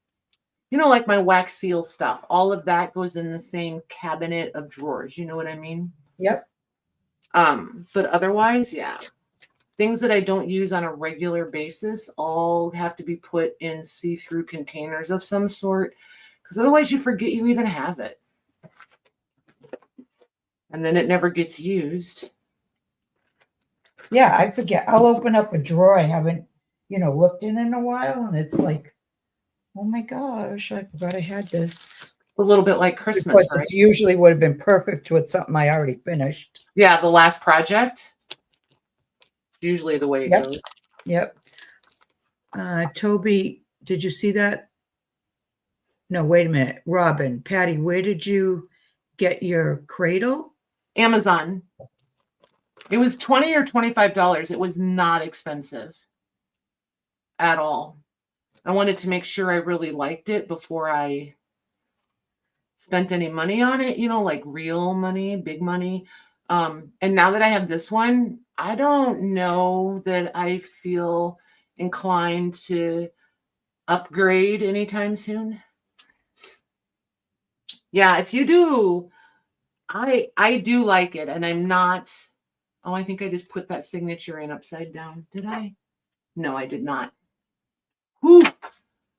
like my wax seal stuff. All of that goes in the same cabinet of drawers. You know what I mean? Yep. But otherwise, yeah. things that I don't use on a regular basis all have to be put in see-through containers of some sort, because otherwise you forget you even have it. And then it never gets used. Yeah, I forget. I'll open up a drawer I haven't, looked in a while, and it's like, oh my gosh, I forgot I had this. A little bit like Of Christmas, course, right? it's usually would have been perfect with something I already finished. Yeah, the last project. Usually the way it Yep. goes. Yep. Toby, did you see that? No, wait a minute. Robin, Patty, where did you get your cradle? Amazon. It was $20 or $25. It was not expensive at all. I wanted to make sure I really liked it before I spent any money on it, like real money, big money. And now that I have this one, I don't know that I feel inclined to upgrade anytime soon. Yeah, if you do, I do like it, and I'm not. Oh, I think I just put that signature in upside down. Did I? No, I did not. Whew.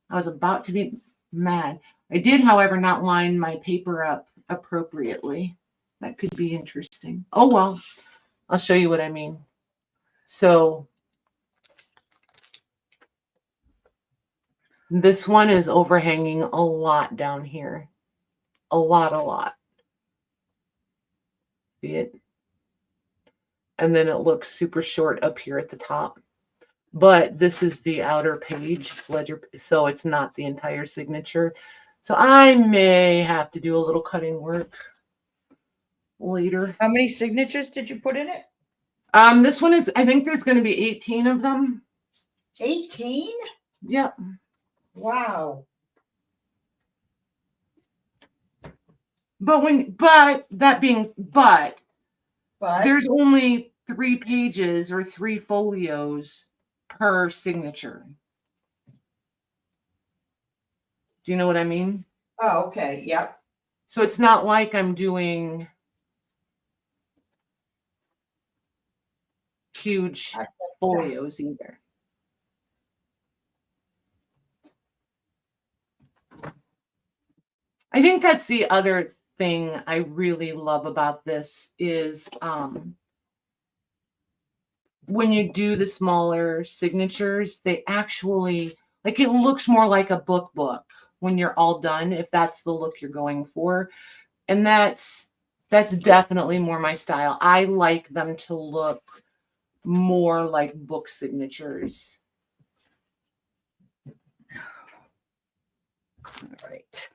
I was about to be mad. I did, however, not line my paper up appropriately. That could be interesting. Oh, well, I'll show you what I mean. So this one is overhanging a lot down here. A lot. See it? And then it looks super short up here at the top. But this is the outer page. It's ledger, so it's not the entire signature. So I may have to do a little cutting work later. How many signatures did you put in it? This one is, I think there's going to be 18 of them. 18? Yep. Wow. But But there's only 3 pages or 3 folios per signature. Do you know what I mean? oh, okay. Yep. So it's not like I'm doing huge folios either. I think that's the other thing I really love about this is when you do the smaller signatures, they actually, like, it looks more like a book when you're all done, if that's the look you're going for. And that's definitely more my style. I like them to look more like book signatures. All right.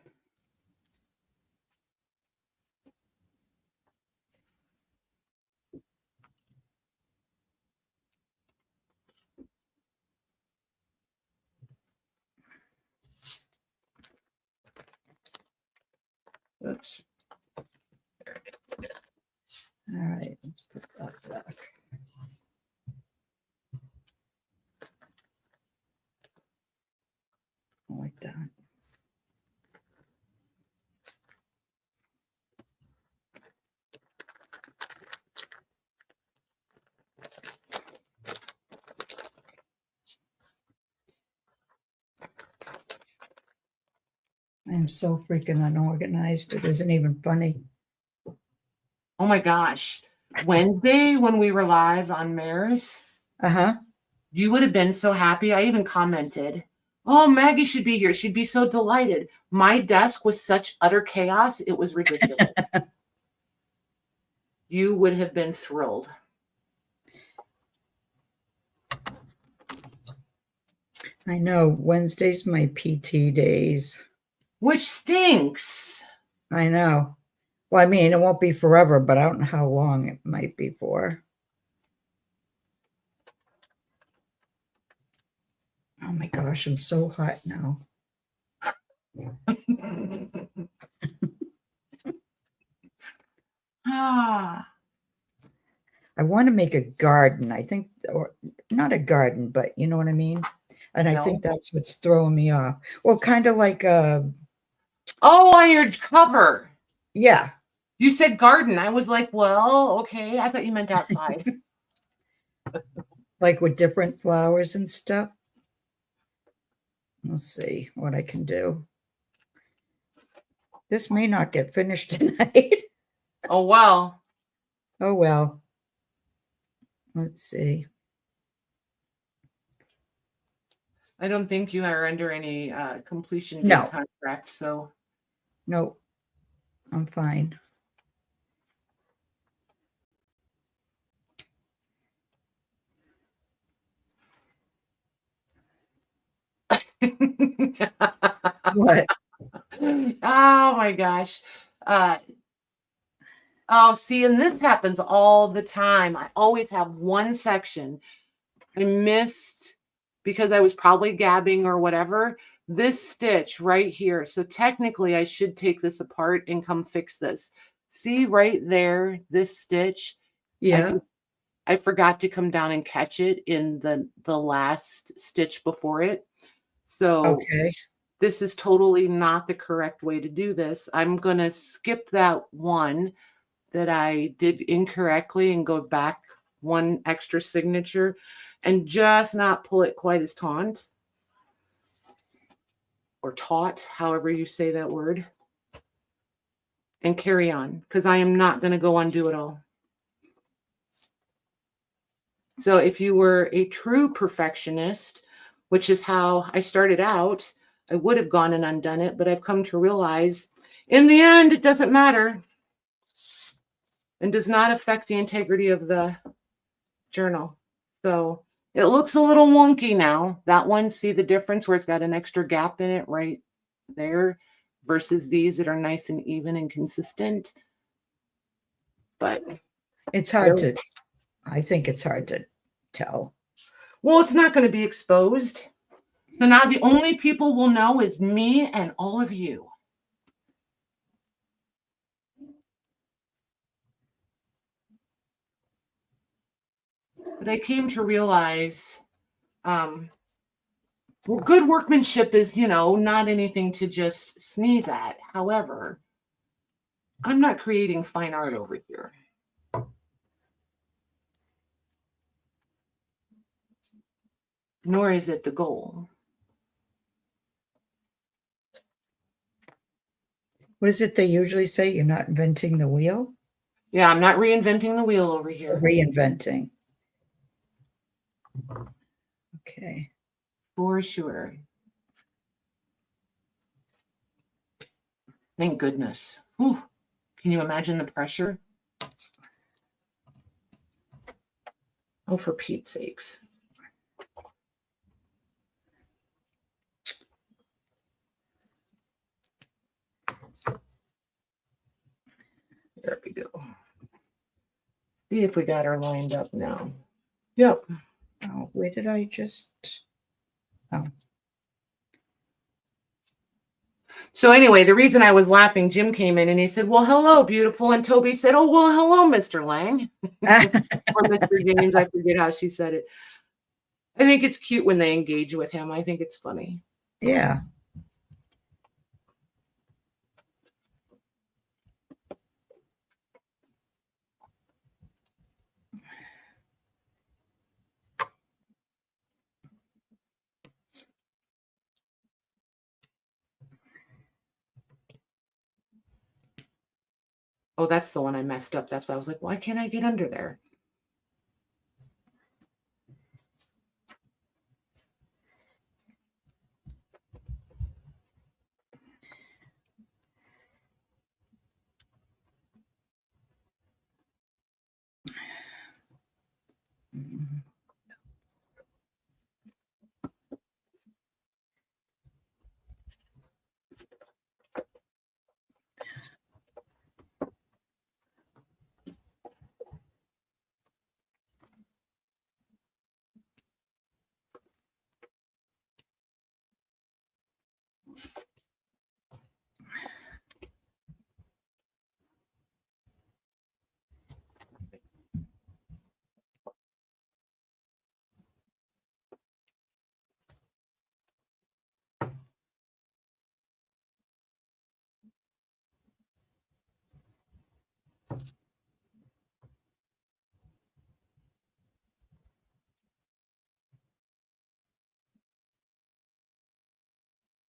Oops. All right. Let's put that back. Like that. I'm so freaking unorganized. It isn't even funny. Oh my gosh. Wednesday, when we were live on Mares, you would have been so happy. I even commented, oh, Maggie should be here. She'd be so delighted. My desk was such utter chaos. It was ridiculous. You would have been thrilled. I know. Wednesday's my PT days. Which stinks. I know. Well, I mean, it won't be forever, but I don't know how long it might be for. Oh my gosh, I'm so hot now. Ah. I want to make a garden, I think, or not a garden, but you know what I mean? And I think that's what's throwing me off. Well, kind of like a... Oh, on your cover. Yeah. You said garden. I was like, well, okay. I thought you meant outside. Like with different flowers and stuff. Let's see what I can do. This may not get finished tonight. Oh, well. Oh, well. Let's see. I don't think you are under any completion date No. contract, so. No, I'm fine. What? Oh my gosh. Uh, oh, see, and this happens all the time. I always have one section I missed because I was probably gabbing or whatever. This stitch right here. So technically, I should take this apart and come fix this. See right there, this stitch. Yeah. I forgot to come down and catch it in the last stitch before it. So Okay. this is totally not the correct way to do this. I'm going to skip that one that I did incorrectly and go back one extra signature and just not pull it quite as taut or taut, however you say that word, and carry on because I am not going to go undo it all. So if you were a true perfectionist, which is how I started out, I would have gone and undone it, but I've come to realize in the end, it doesn't matter and does not affect the integrity of the journal. So it looks a little wonky now. That one, see the difference where it's got an extra gap in it right there versus these that are nice and even and consistent. But It's hard to, I think it's hard to tell. well, it's not going to be exposed. So now the only people will know is me and all of you. But I came to realize, well, good workmanship is, not anything to just sneeze at. However, I'm not creating fine art over here. Nor is it the goal. What is it they usually say? You're not inventing the wheel? Yeah, I'm not reinventing the wheel over Or here. reinventing. Okay. For sure. Thank goodness. Whew. Can you imagine the pressure? Oh, for Pete's sakes. There we go. See if we got her lined up now. Yep. Oh, where did I just? Oh. So anyway, the reason I was laughing, Jim came in and he said, well, hello, beautiful. And Toby said, oh, well, hello, Mr. Lang. Or Mr. James. I forget how she said it. I think it's cute when they engage with him. I think it's funny. Yeah. Oh, that's the one I messed up. That's why I was like, why can't I get under there? Mhm.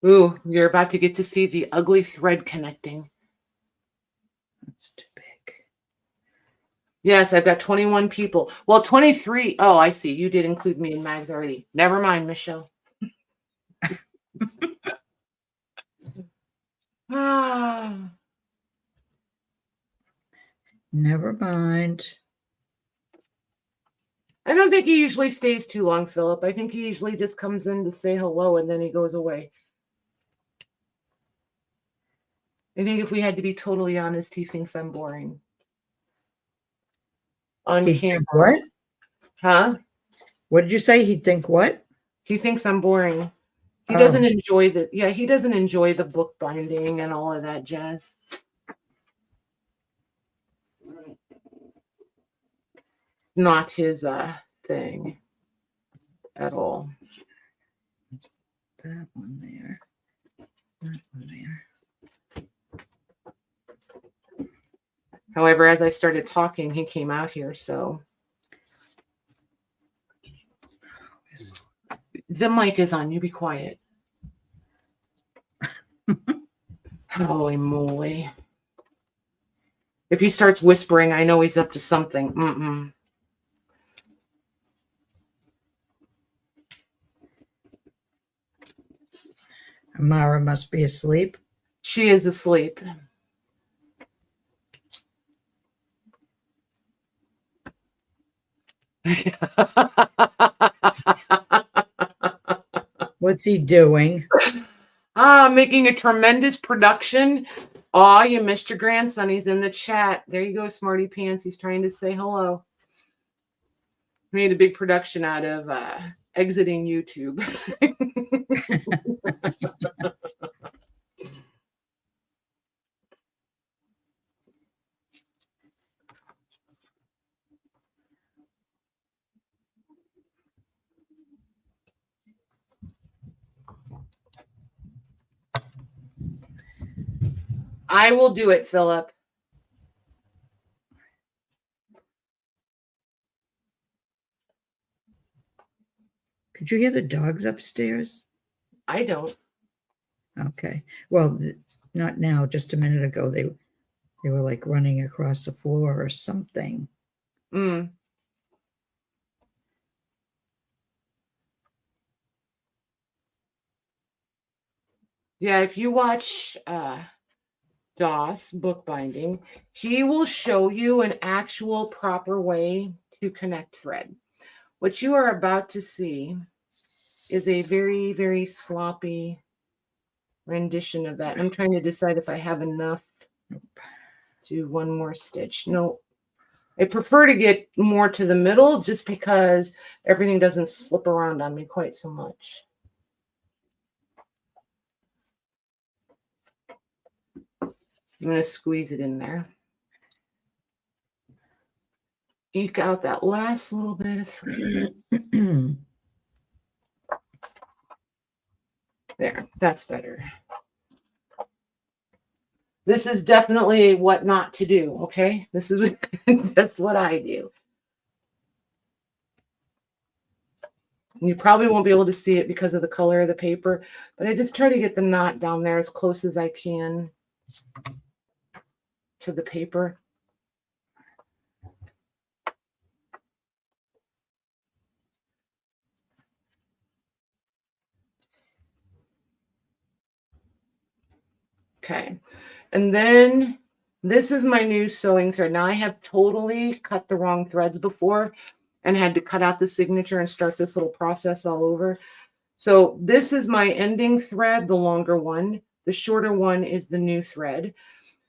Ooh, you're about to get to see the ugly thread connecting. That's too big. Yes, I've got 21 people. Well, 23. Oh, I see. You did include me in Mags already. Never mind, Michelle. Ah. Never mind. I don't think he usually stays too long, Philip. I think he usually just comes in to say hello and then he goes away. I think if we had to be totally honest, he thinks I'm boring. On He'd camera. think what? Huh? What did you say? He'd think what? He thinks I'm boring. He Oh. doesn't enjoy he doesn't enjoy the book binding and all of that jazz. Not his thing at all. That one there. That one there. However, as I started talking, he came out here, so. The mic is on. You be quiet. Holy moly. If he starts whispering, I know he's up to something. Mm-mm. Amara must be asleep. She is asleep. What's he doing? Making a tremendous production. Aw, you missed your grandson. He's in the chat. There you go, Smarty Pants. He's trying to say hello. Made a big production out of exiting YouTube. I will do it, Philip. Could you hear the dogs upstairs? I don't. Okay. Well, not now. Just a minute ago, they were like running across the floor or something. Mm. Yeah, if you watch Doss bookbinding, he will show you an actual proper way to connect thread. What you are about to see is a very, very sloppy rendition of that. And I'm trying to decide if I have enough to do one more stitch. No, I prefer to get more to the middle just because everything doesn't slip around on me quite so much. I'm going to squeeze it in there. Eke out that last little bit of thread. There, that's better. This is definitely what not to do, okay? This is just what I do. You probably won't be able to see it because of the color of the paper, but I just try to get the knot down there as close as I can to the paper. Okay, and then this is my new sewing thread. Now I have totally cut the wrong threads before and had to cut out the signature and start this little process all over. So this is my ending thread, the longer one. The shorter one is the new thread.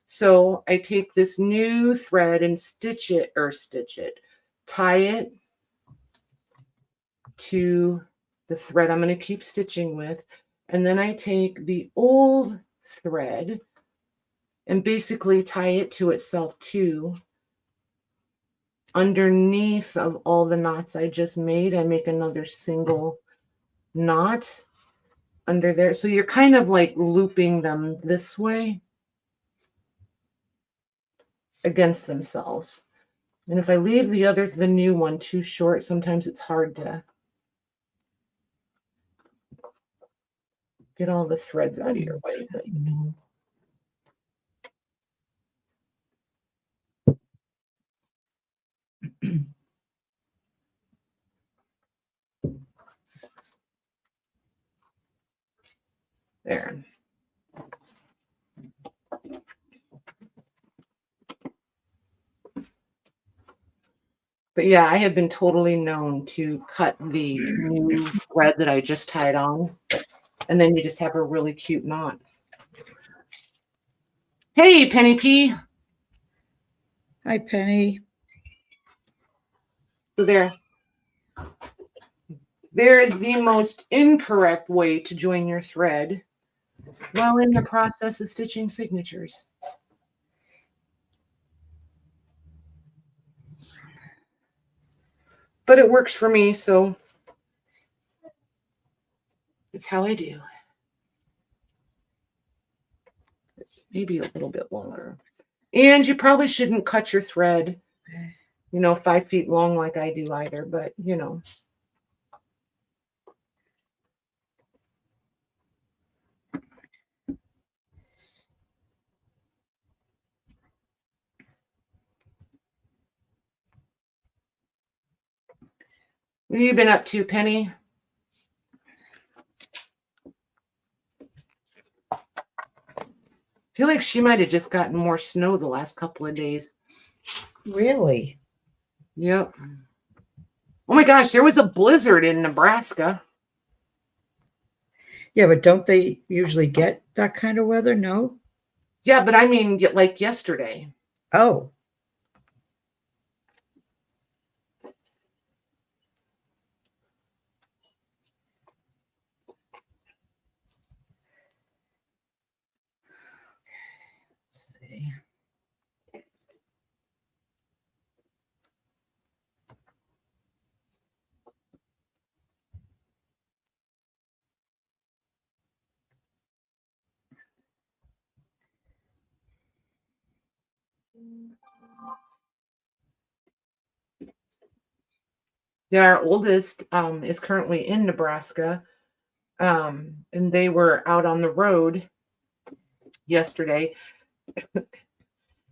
So I take this new thread and tie it to the thread I'm going to keep stitching with. And then I take the old thread and basically tie it to itself too. Underneath of all the knots I just made, I make another single knot under there. So you're kind of like looping them this way against themselves. And if I leave the new one too short, sometimes it's hard to. get all the threads out of your way. I know. There. But yeah, I have been totally known to cut the new thread that I just tied on, and then you just have a really cute knot. Hey, Penny P. Hi, Penny. So there is the most incorrect way to join your thread while in the process of stitching signatures. But it works for me, so it's how I do. Maybe a little bit longer. And you probably shouldn't cut your thread, 5 feet long like I do either, but What have you been up to, Penny? I feel like she might have just gotten more snow the last couple of days. Really? Yep. Oh my gosh, there was a blizzard in Nebraska. Yeah, but don't they usually get that kind of weather? No? Yeah, but I mean, like yesterday. Oh. Let's see. Yeah, our oldest is currently in Nebraska. And they were out on the road yesterday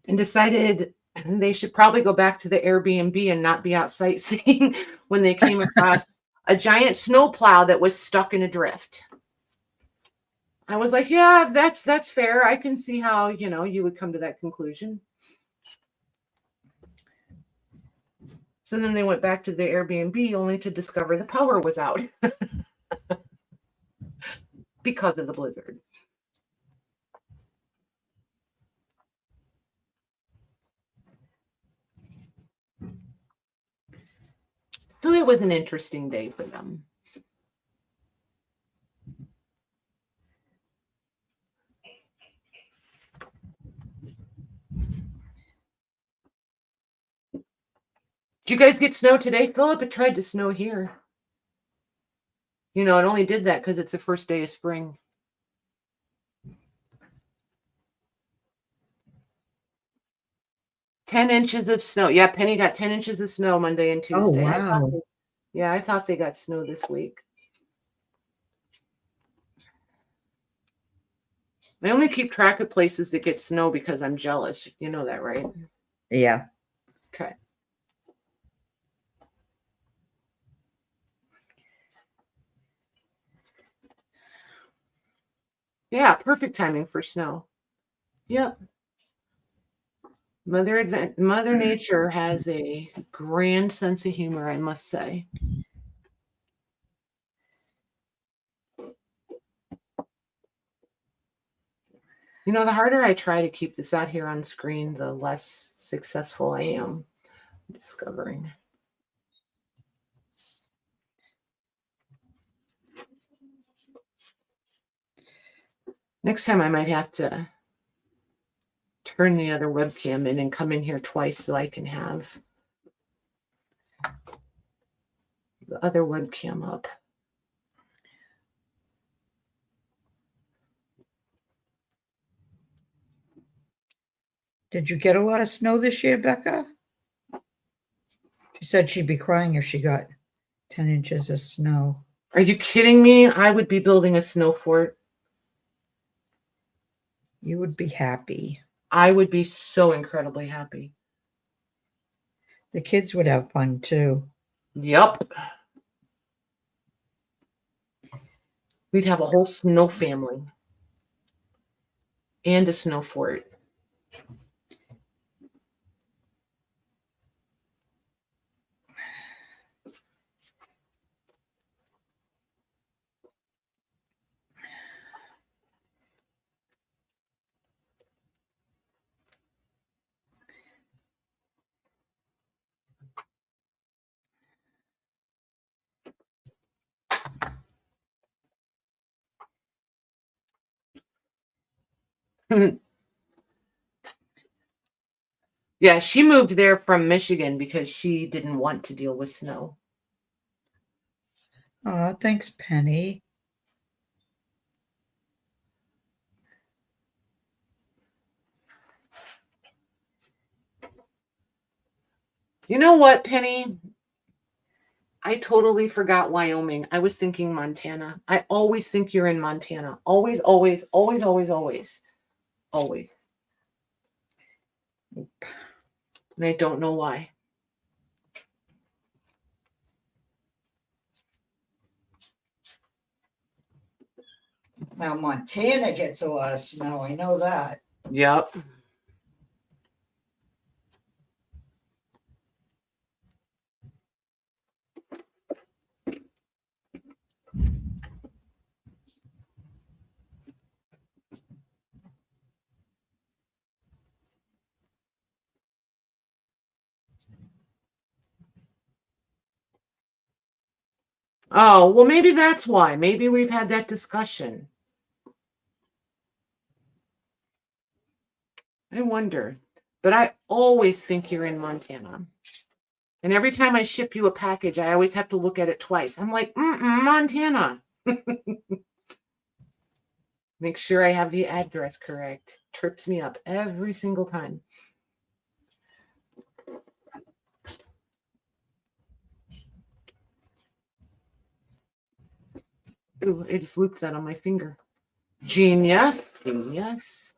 and decided they should probably go back to the Airbnb and not be out sightseeing when they came across a giant snowplow that was stuck in a drift. I was like, yeah, that's fair. I can see how, you would come to that conclusion. So then they went back to the Airbnb only to discover the power was out because of the blizzard. So it was an interesting day for them. Did you guys get snow today? Philip, it tried to snow here. It only did that because it's the first day of spring. $10 inches of snow. Yeah, Penny got 10 inches of snow Monday and Tuesday. Oh, wow. I thought they got snow this week. I only keep track of places that get snow because I'm jealous. You know that, right? Yeah. Okay. Yeah, perfect timing for snow. Yep. Mother Nature has a grand sense of humor, I must say. The harder I try to keep this out here on screen, the less successful I am discovering. Next time I might have to turn the other webcam in and come in here twice so I can have the other webcam up. Did you get a lot of snow this year, Becca? She said she'd be crying if she got 10 inches of snow. Are you kidding me? I would be building a snow fort. You would be happy. I would be so incredibly happy. The kids would have fun too. Yep. We'd have a whole snow family and a snow fort. Yeah, she moved there from Michigan because she didn't want to deal with snow. Oh, thanks, Penny. You know what, Penny? I totally forgot Wyoming. I was thinking Montana. I always think you're in Montana. Always, always, always, always, always, always. And I don't know why. Now, Montana gets a lot of snow. I know that. Yep. Oh, well, maybe that's why. Maybe we've had that discussion. I wonder. But I always think you're in Montana. And every time I ship you a package, I always have to look at it twice. I'm like, Montana. Make sure I have the address correct. Trips me up every single time. Ooh, I just looped that on my finger. Genius. Genius.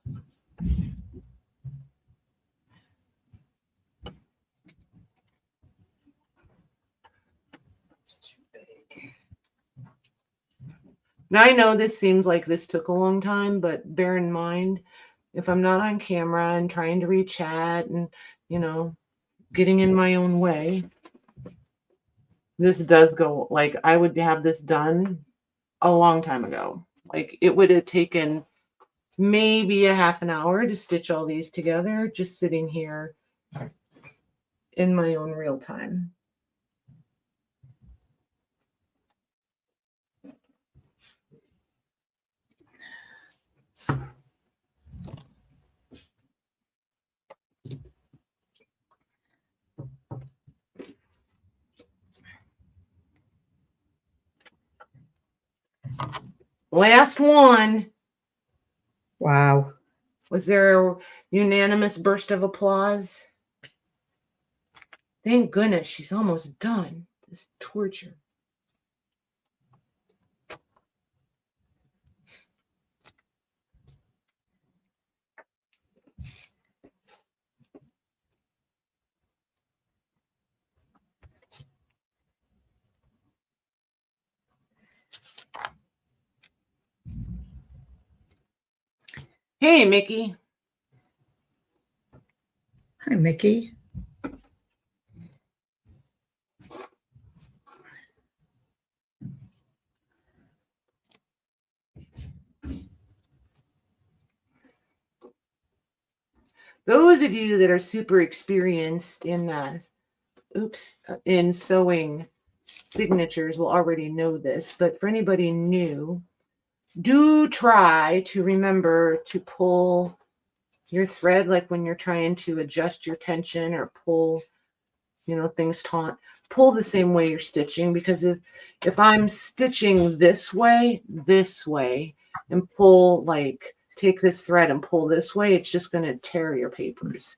It's too big. Now, I know this seems like this took a long time, but bear in mind, if I'm not on camera and trying to read chat and, getting in my own way, this does go, like, I would have this done a long time ago. Like, it would have taken maybe a half an hour to stitch all these together, just sitting here in my own real time. Last one. Wow. Was there a unanimous burst of applause? Thank goodness she's almost done. This torture. Hey, Mickey. Hi, Mickey. Those of you that are super experienced in in sewing signatures will already know this, but for anybody new, do try to remember to pull your thread, like when you're trying to adjust your tension or pull, things taut, pull the same way you're stitching, because if I'm stitching this way, and pull, like, take this thread and pull this way, it's just going to tear your papers.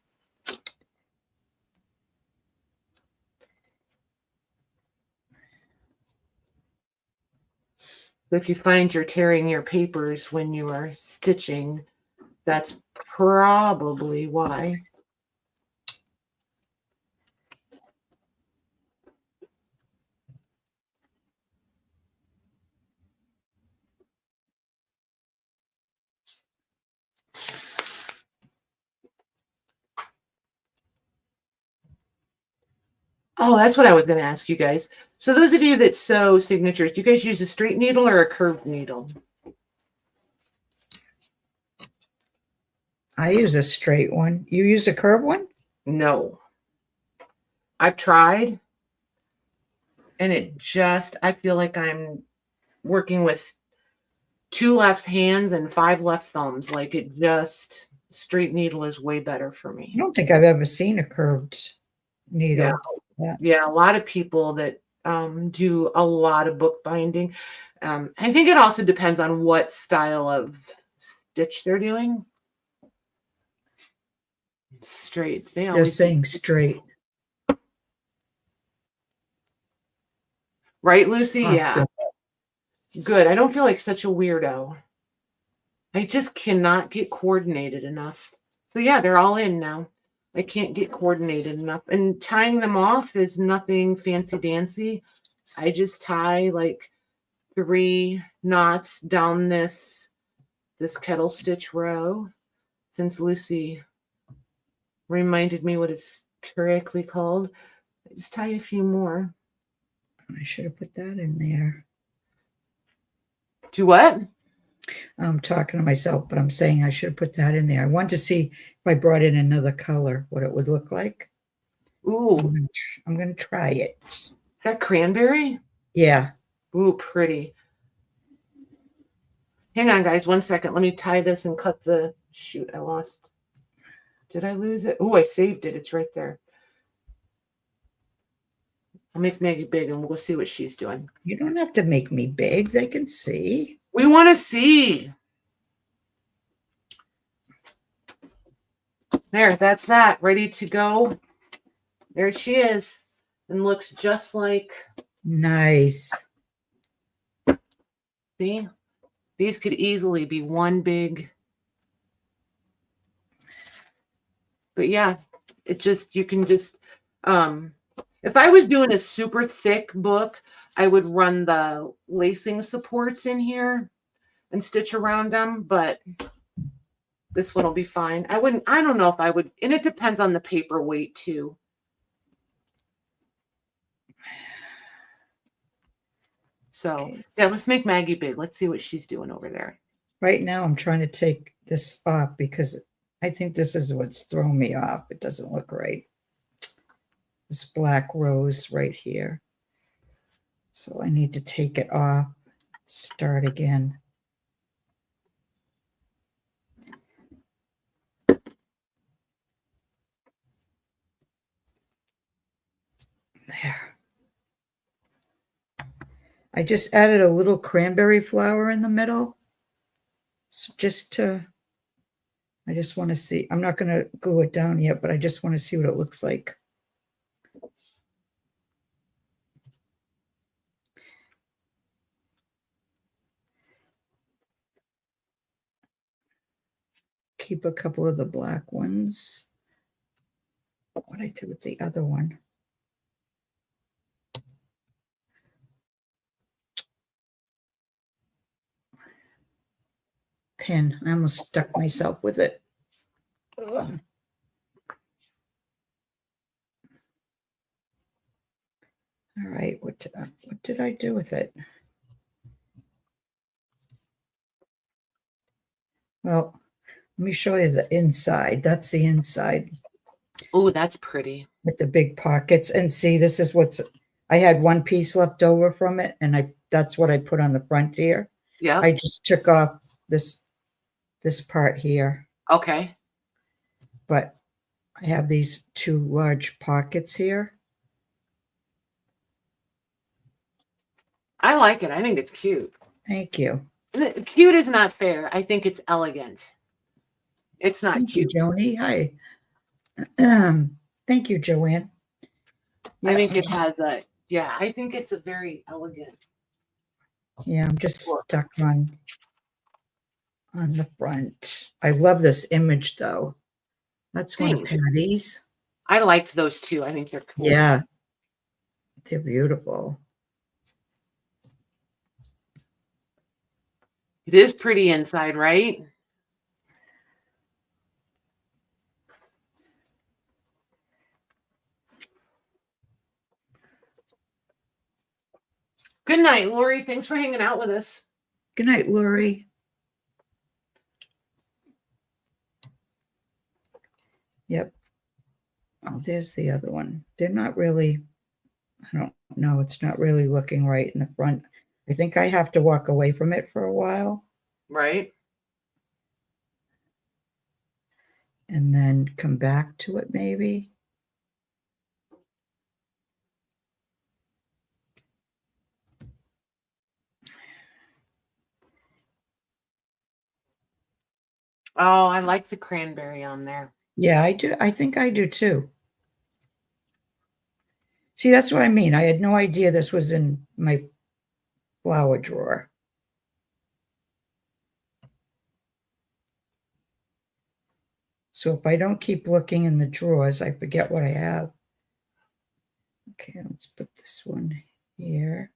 If you find you're tearing your papers when you are stitching, That's probably why. Oh, that's what I was going to ask you guys. So those of you that sew signatures, do you guys use a straight needle or a curved needle? I use a straight one. You use a curved one? No. I've tried, and I feel like I'm working with 2 left hands and 5 left thumbs. Like straight needle is way better for me. I don't think I've ever seen a curved needle. Yeah, a lot of people that do a lot of bookbinding. I think it also depends on what style of stitch they're doing. Straights, they They're always saying straight. Right, Lucy? Oh, Yeah. Good. I don't feel like such a weirdo. I just cannot get coordinated enough. So yeah, they're all in now. I can't get coordinated enough. And tying them off is nothing fancy dancy. I just tie like 3 knots down this kettle stitch row, since Lucy reminded me what it's correctly called. I just tie a few more. I should have put that in there. Do what? I'm talking to myself, but I'm saying I should have put that in there. I want to see if I brought in another color, what it would look like. Ooh. I'm going to try it. Is that cranberry? Yeah. Ooh, pretty. Hang on, guys, 1 second. Let me tie this and cut the... Shoot, I lost. Did I lose it? Oh, I saved it. It's right there. I'll make Maggie big and we'll see what she's doing. You don't have to make me big. They can see. We want to see. There, that's that. Ready to go. There she is. And looks just like... Nice. See? These could easily be one big... But yeah, you can just... if I was doing a super thick book, I would run the lacing supports in here and stitch around them, but this one will be fine. I don't know if I would, and it depends on the paper weight too. So okay. Yeah, let's make Maggie big. Let's see what she's doing over there. Right now I'm trying to take this off because I think this is what's throwing me off. It doesn't look right. This black rose right here. So I need to take it off, start again. There. I just added a little cranberry flower in the middle. So I just want to see. I'm not going to glue it down yet, but I just want to see what it looks like. Keep a couple of the black ones. What I did with the other one. Pin. I almost stuck myself with it. Ugh. All right, what did I do with it? Well, let me show you the inside. That's the inside. Oh, that's pretty. With the big pockets. And see, this is I had one piece left over from it, and that's what I put on the front here. Yeah. I just took off this part here. Okay. But I have these 2 large pockets here. I like it. I think it's cute. Thank you. Cute is not fair. I think it's elegant. It's not Thank cute. You, Joni. Hi. Thank you, Joanne. Yeah, I think it has a, yeah, I think it's a very elegant. Yeah, I'm just stuck on. on the front. I love this image though. That's one of Thanks. Patty's. I liked those too. I think they're cool. Yeah, they're beautiful. It is pretty inside, right? Good night, Lori. Thanks for hanging out with us. Good night, Lori. Yep. Oh, there's the other one. They're not really, I don't know. It's not really looking right in the front. I think I have to walk away from it for a while. Right. And then come back to it maybe. Oh, I like the cranberry on there. Yeah, I do. I think I do too. See, that's what I mean. I had no idea this was in my flower drawer. So if I don't keep looking in the drawers, I forget what I have. Okay, let's put this one here.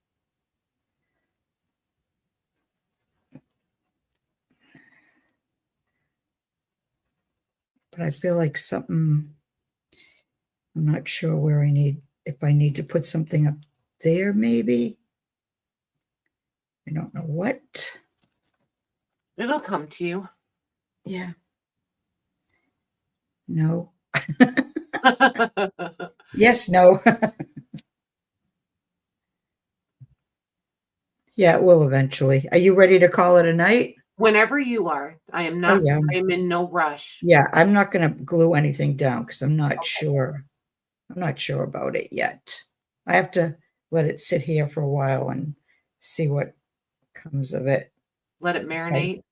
But I feel like something, I'm not sure where if I need to put something up there, maybe. I don't know what. It'll come to you. Yeah. No. Yes, no. Yeah, it will eventually. Are you ready to call it a night? Whenever you are. I am not. yeah. I am in no rush. Yeah, I'm not going to glue anything down because I'm not sure. I'm not sure about it yet. I have to let it sit here for a while and see what comes of it. Let it marinate.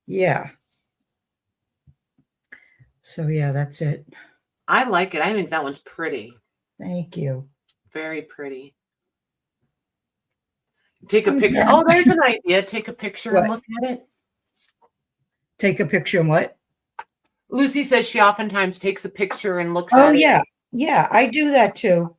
Yeah. So yeah, that's it. I like it. I think that one's pretty. Thank you. Very pretty. Take a I'm picture. done. Oh, there's an idea. Take a picture and What? look at it. Take a picture and what? Lucy says she oftentimes takes a picture and looks Oh at it. yeah. Yeah, I do that too.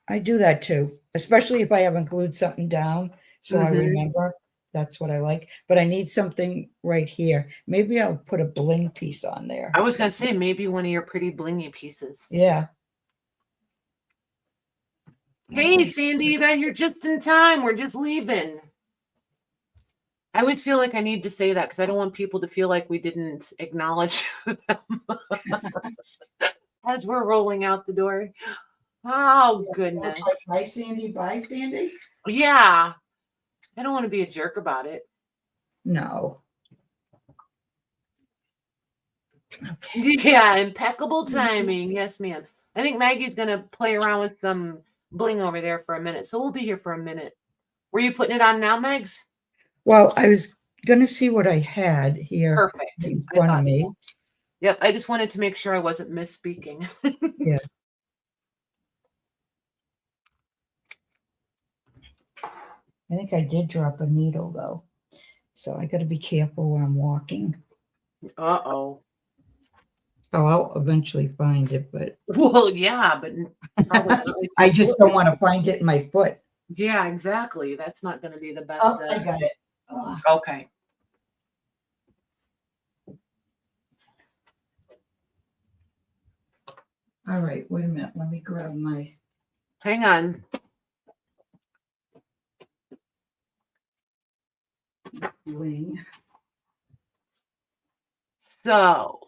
I do that too, especially if I haven't glued something down. So I remember. That's what I like. But I need something right here. Maybe I'll put a bling piece on there. I was going to say maybe one of your pretty blingy pieces. Yeah. Hey, Sandy, you got here just in time. We're just leaving. I always feel like I need to say that because I don't want people to feel like we didn't acknowledge them as we're rolling out the door. Oh, goodness. Like, hi, Sandy. Bye, Sandy. Yeah. I don't want to be a jerk about it. No. Okay. Yeah, impeccable timing. Yes, ma'am. I think Maggie's going to play around with some bling over there for a minute. So we'll be here for a minute. Were you putting it on now, Megs? Well, I was going to see what I had here. Perfect. In front of me. So. Yep. I just wanted to make sure I wasn't misspeaking. Yeah. I think I did drop a needle though. So I got to be careful when I'm walking. Uh-oh. Oh, I'll eventually find it, but. Well, yeah, but I just don't want to find it in my foot. Yeah, exactly. That's not going to be the best. Oh, I got it. Oh. Okay. All right, wait a minute. Let me grab my. Hang on. Wing. So.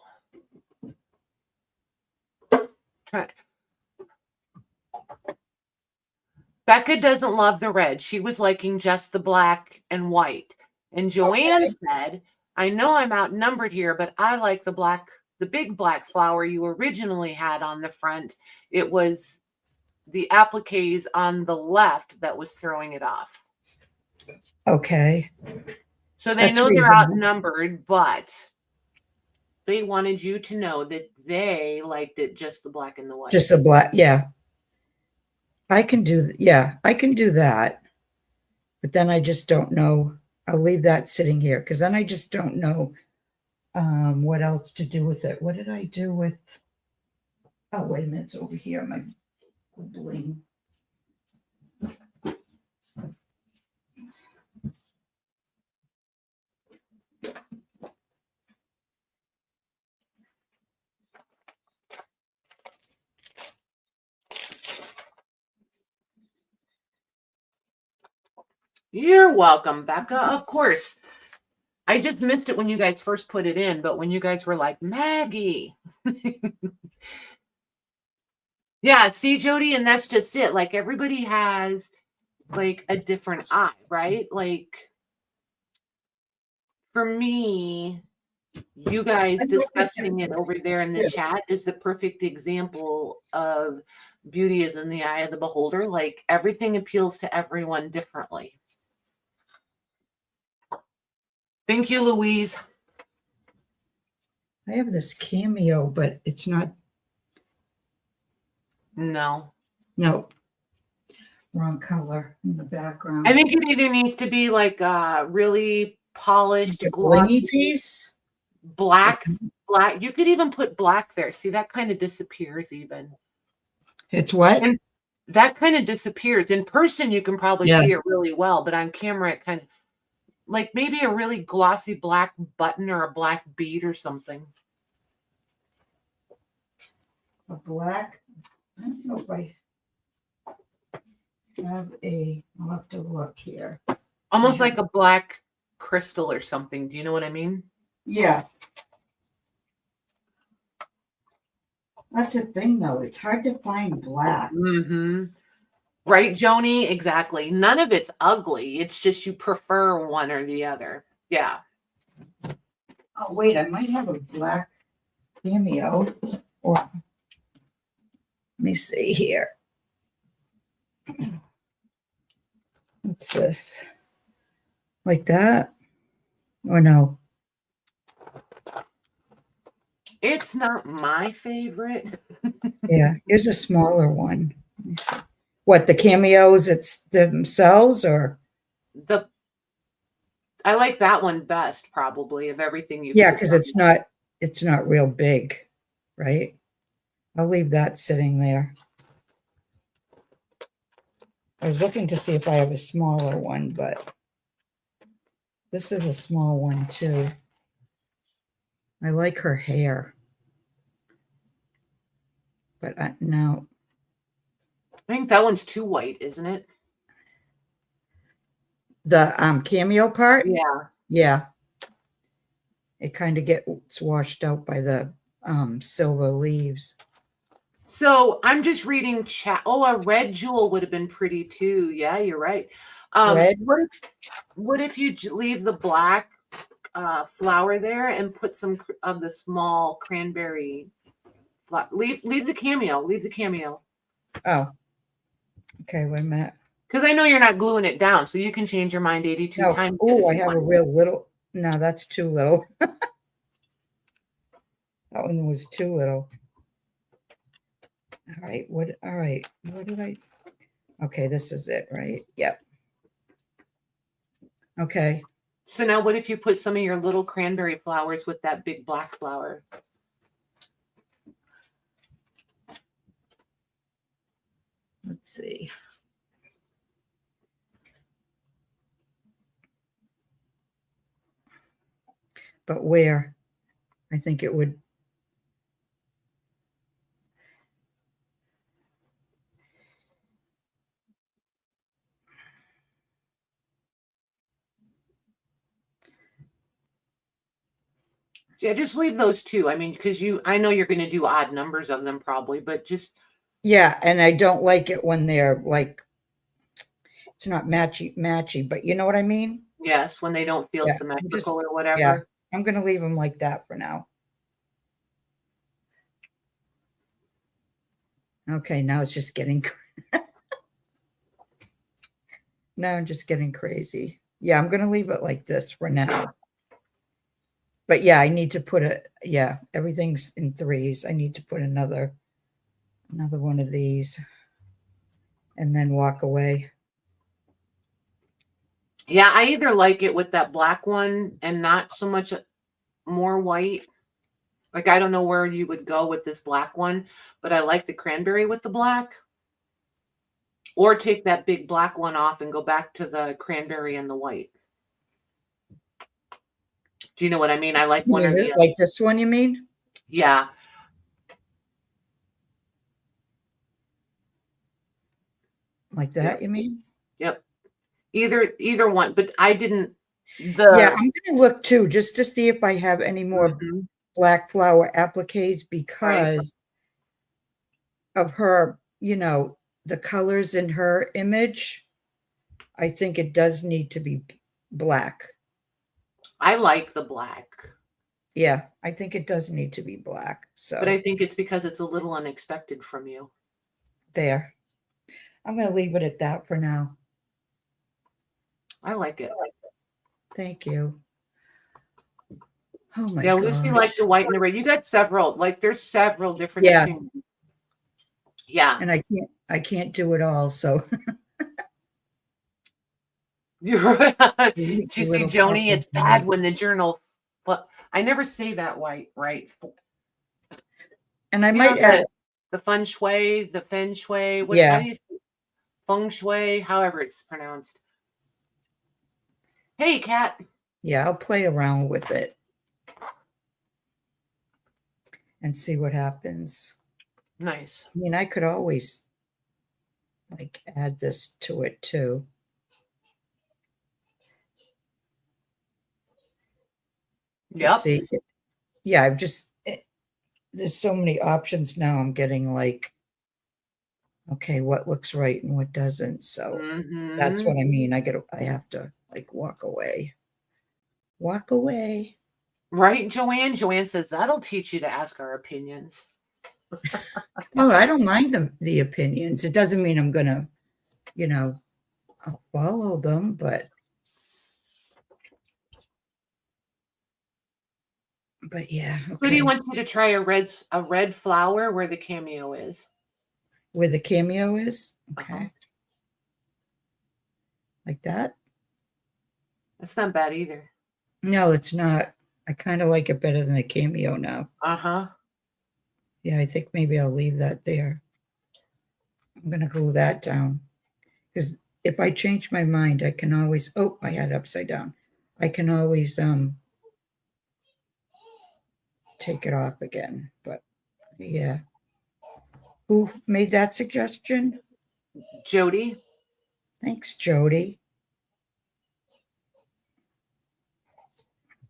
Becca doesn't love the red. She was liking just the black and white. And Joanne said, I know I'm outnumbered here, but I like the black, the big black flower you originally had on the front. It was the appliques on the left that was throwing it off. Okay. So they That's know they're reasonable. outnumbered, but they wanted you to know that they liked it just the black and the white. Just the black, yeah. I can do, yeah, I can do that. But then I just don't know. I'll leave that sitting here because then I just don't know what else to do with it. What did I do with? Oh, wait a minute. It's over here. My bling. You're welcome, Becca. Of course. I just missed it when you guys first put it in, but when you guys were like, Maggie. Yeah, see, Jody, and that's just it. Like everybody has like a different eye, right? Like for me, you guys discussing it over there in the chat is the perfect example of beauty is in the eye of the beholder. Like everything appeals to everyone differently. Thank you, Louise. I have this Cameo, but it's not. No. No. Wrong color in the background. I think it either needs to be like really polished, like a glossy piece. Black. You could even put black there. See, that kind of disappears even. It's what? And that kind of disappears. In person, you can probably see it really well, but on camera, it kind of like maybe a really glossy black button or a black bead or something. A black? I don't know if I have I'll have to look here. Almost like a black crystal or something. Do you know what I mean? Yeah. That's a thing, though. It's hard to find black. Mm-hmm. Right, Joni? Exactly. None of it's ugly. It's just you prefer one or the other. Yeah. Oh, wait. I might have a black Cameo. Or let me see here. What's this? Like that? Or no? It's not my favorite. Yeah. Here's a smaller one. What, the Cameos, it's themselves or? I like that one best, probably, of everything you. Yeah, because it's not real big, right? I'll leave that sitting there. I was looking to see if I have a smaller one, but this is a small one too. I like her hair, but no. I think that one's too white, isn't it? The Cameo part? Yeah. Yeah. It kind of gets washed out by the silver leaves. So I'm just reading chat. Oh, a red jewel would have been pretty too. Yeah, you're right. Red? What if you leave the black flower there and put some of the small cranberry? Leave the Cameo. Leave the Cameo. Oh. Okay, wait a minute. Because I know you're not gluing it down, so you can change your mind 82 times. Oh, I have a real little. No, that's too little. That one was too little. All right. What did I? Okay, this is it, right? Yep. Okay. So now what if you put some of your little cranberry flowers with that big black flower? Let's see. But where? I think it would. Yeah, just leave those two. I mean, because I know you're going to do odd numbers of them probably, but just. Yeah, and I don't like it when they're like, it's not matchy, but you know what I mean? Yes, when they don't feel symmetrical or whatever. Yeah, I'm going to leave them like that for now. Okay, now it's just getting. Now I'm just getting crazy. Yeah, I'm going to leave it like this for now. But yeah, I need to put everything's in threes. I need to put another one of these and then walk away. Yeah, I either like it with that black one and not so much more white. Like, I don't know where you would go with this black one, but I like the cranberry with the black. Or take that big black one off and go back to the cranberry and the white. Do you know what I mean? I like You one mean or the other. like this one, you mean? Yeah. Like that, you mean? Yep. Either one, but I didn't Yeah, the I'm gonna look too, just to see if I have any more Mhm. black flower appliques Right. because of her, the colors in her image. I think it does need to be black. I like the black, Yeah, I think it does need to be black. but I So think it's because it's a little unexpected from you. there. I'm gonna leave it at that for now. I like it. Thank you. Oh my Yeah, Lucy liked gosh. the white and the red. You got several, like there's several different Yeah, opinions. Yeah. and I can't do it all, so You're the Did you see little Joni? puppy It's bad guy. when the journal, but I never say that right. And I You know might add, the feng shui, how yeah, do you say feng shui, however it's pronounced. Hey, Kat. yeah, I'll play around with it and see what happens. Nice. I mean, I could always like add this to it too. But Yep. see, yeah, there's so many options now. I'm getting like, okay, what looks right and what doesn't. So that's Mm-hmm. what I mean. I have to like walk away. Walk away. Right, Joanne? Joanne says that'll teach you to ask our opinions. Oh, I don't mind the opinions. It doesn't mean I'm gonna, you know, I'll follow them, but yeah, Who do you okay. want you to try a red flower where the cameo is? Where the cameo is, Uh-huh. okay, like that. That's not bad either. No, it's not. I kind of like it better than the cameo now. Uh-huh. Yeah, I think maybe I'll leave that there. I'm gonna glue that down because if I change my mind, I can always. Oh, I had it upside down. I can always take it off again. But yeah, who made that suggestion? Jody. Thanks, Jody.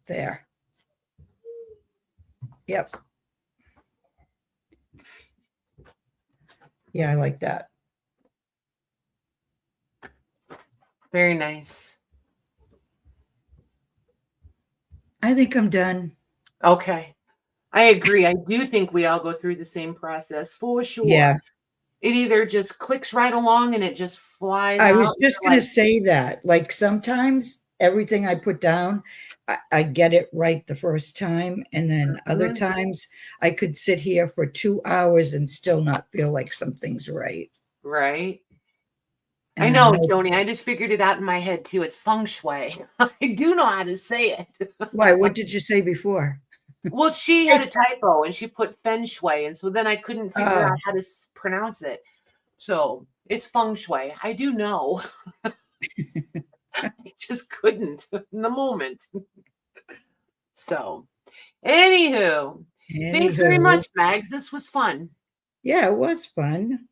There. Yep. Yeah, I like that. Very nice. I think I'm done. Okay. I agree. I do think we all go through the same process for sure. Yeah. It either just clicks right along and it just flies I out. was just You're going to like, say that. Like sometimes everything I put down, I get it right the first time. And then other mhm. times I could sit here for 2 hours and still not feel like something's right. Right. I And I know, know Joni. I just figured it out in my head too. It's feng shui. I do know how to say it. why. What did you say before? Well, she had a typo and she put feng shui, and so then I couldn't figure out Oh, how to pronounce it. So it's feng shui. I do know. I just couldn't in the moment. So, anywho, thanks very anywho. much, Mags. This was fun. Yeah, it was fun.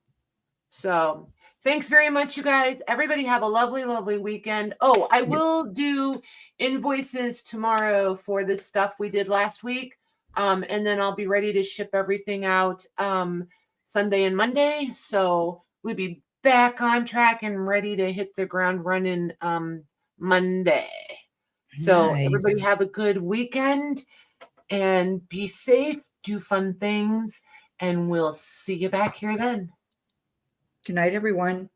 So, thanks very much, you guys. Everybody have a lovely, lovely weekend. Oh, I Yep. will do invoices tomorrow for the stuff we did last week. And then I'll be ready to ship everything out Sunday and Monday. So we'll be back on track and ready to hit the ground running Monday. So everybody Nice. have a good weekend and be safe, do fun things, and we'll see you back here then. Good night, everyone.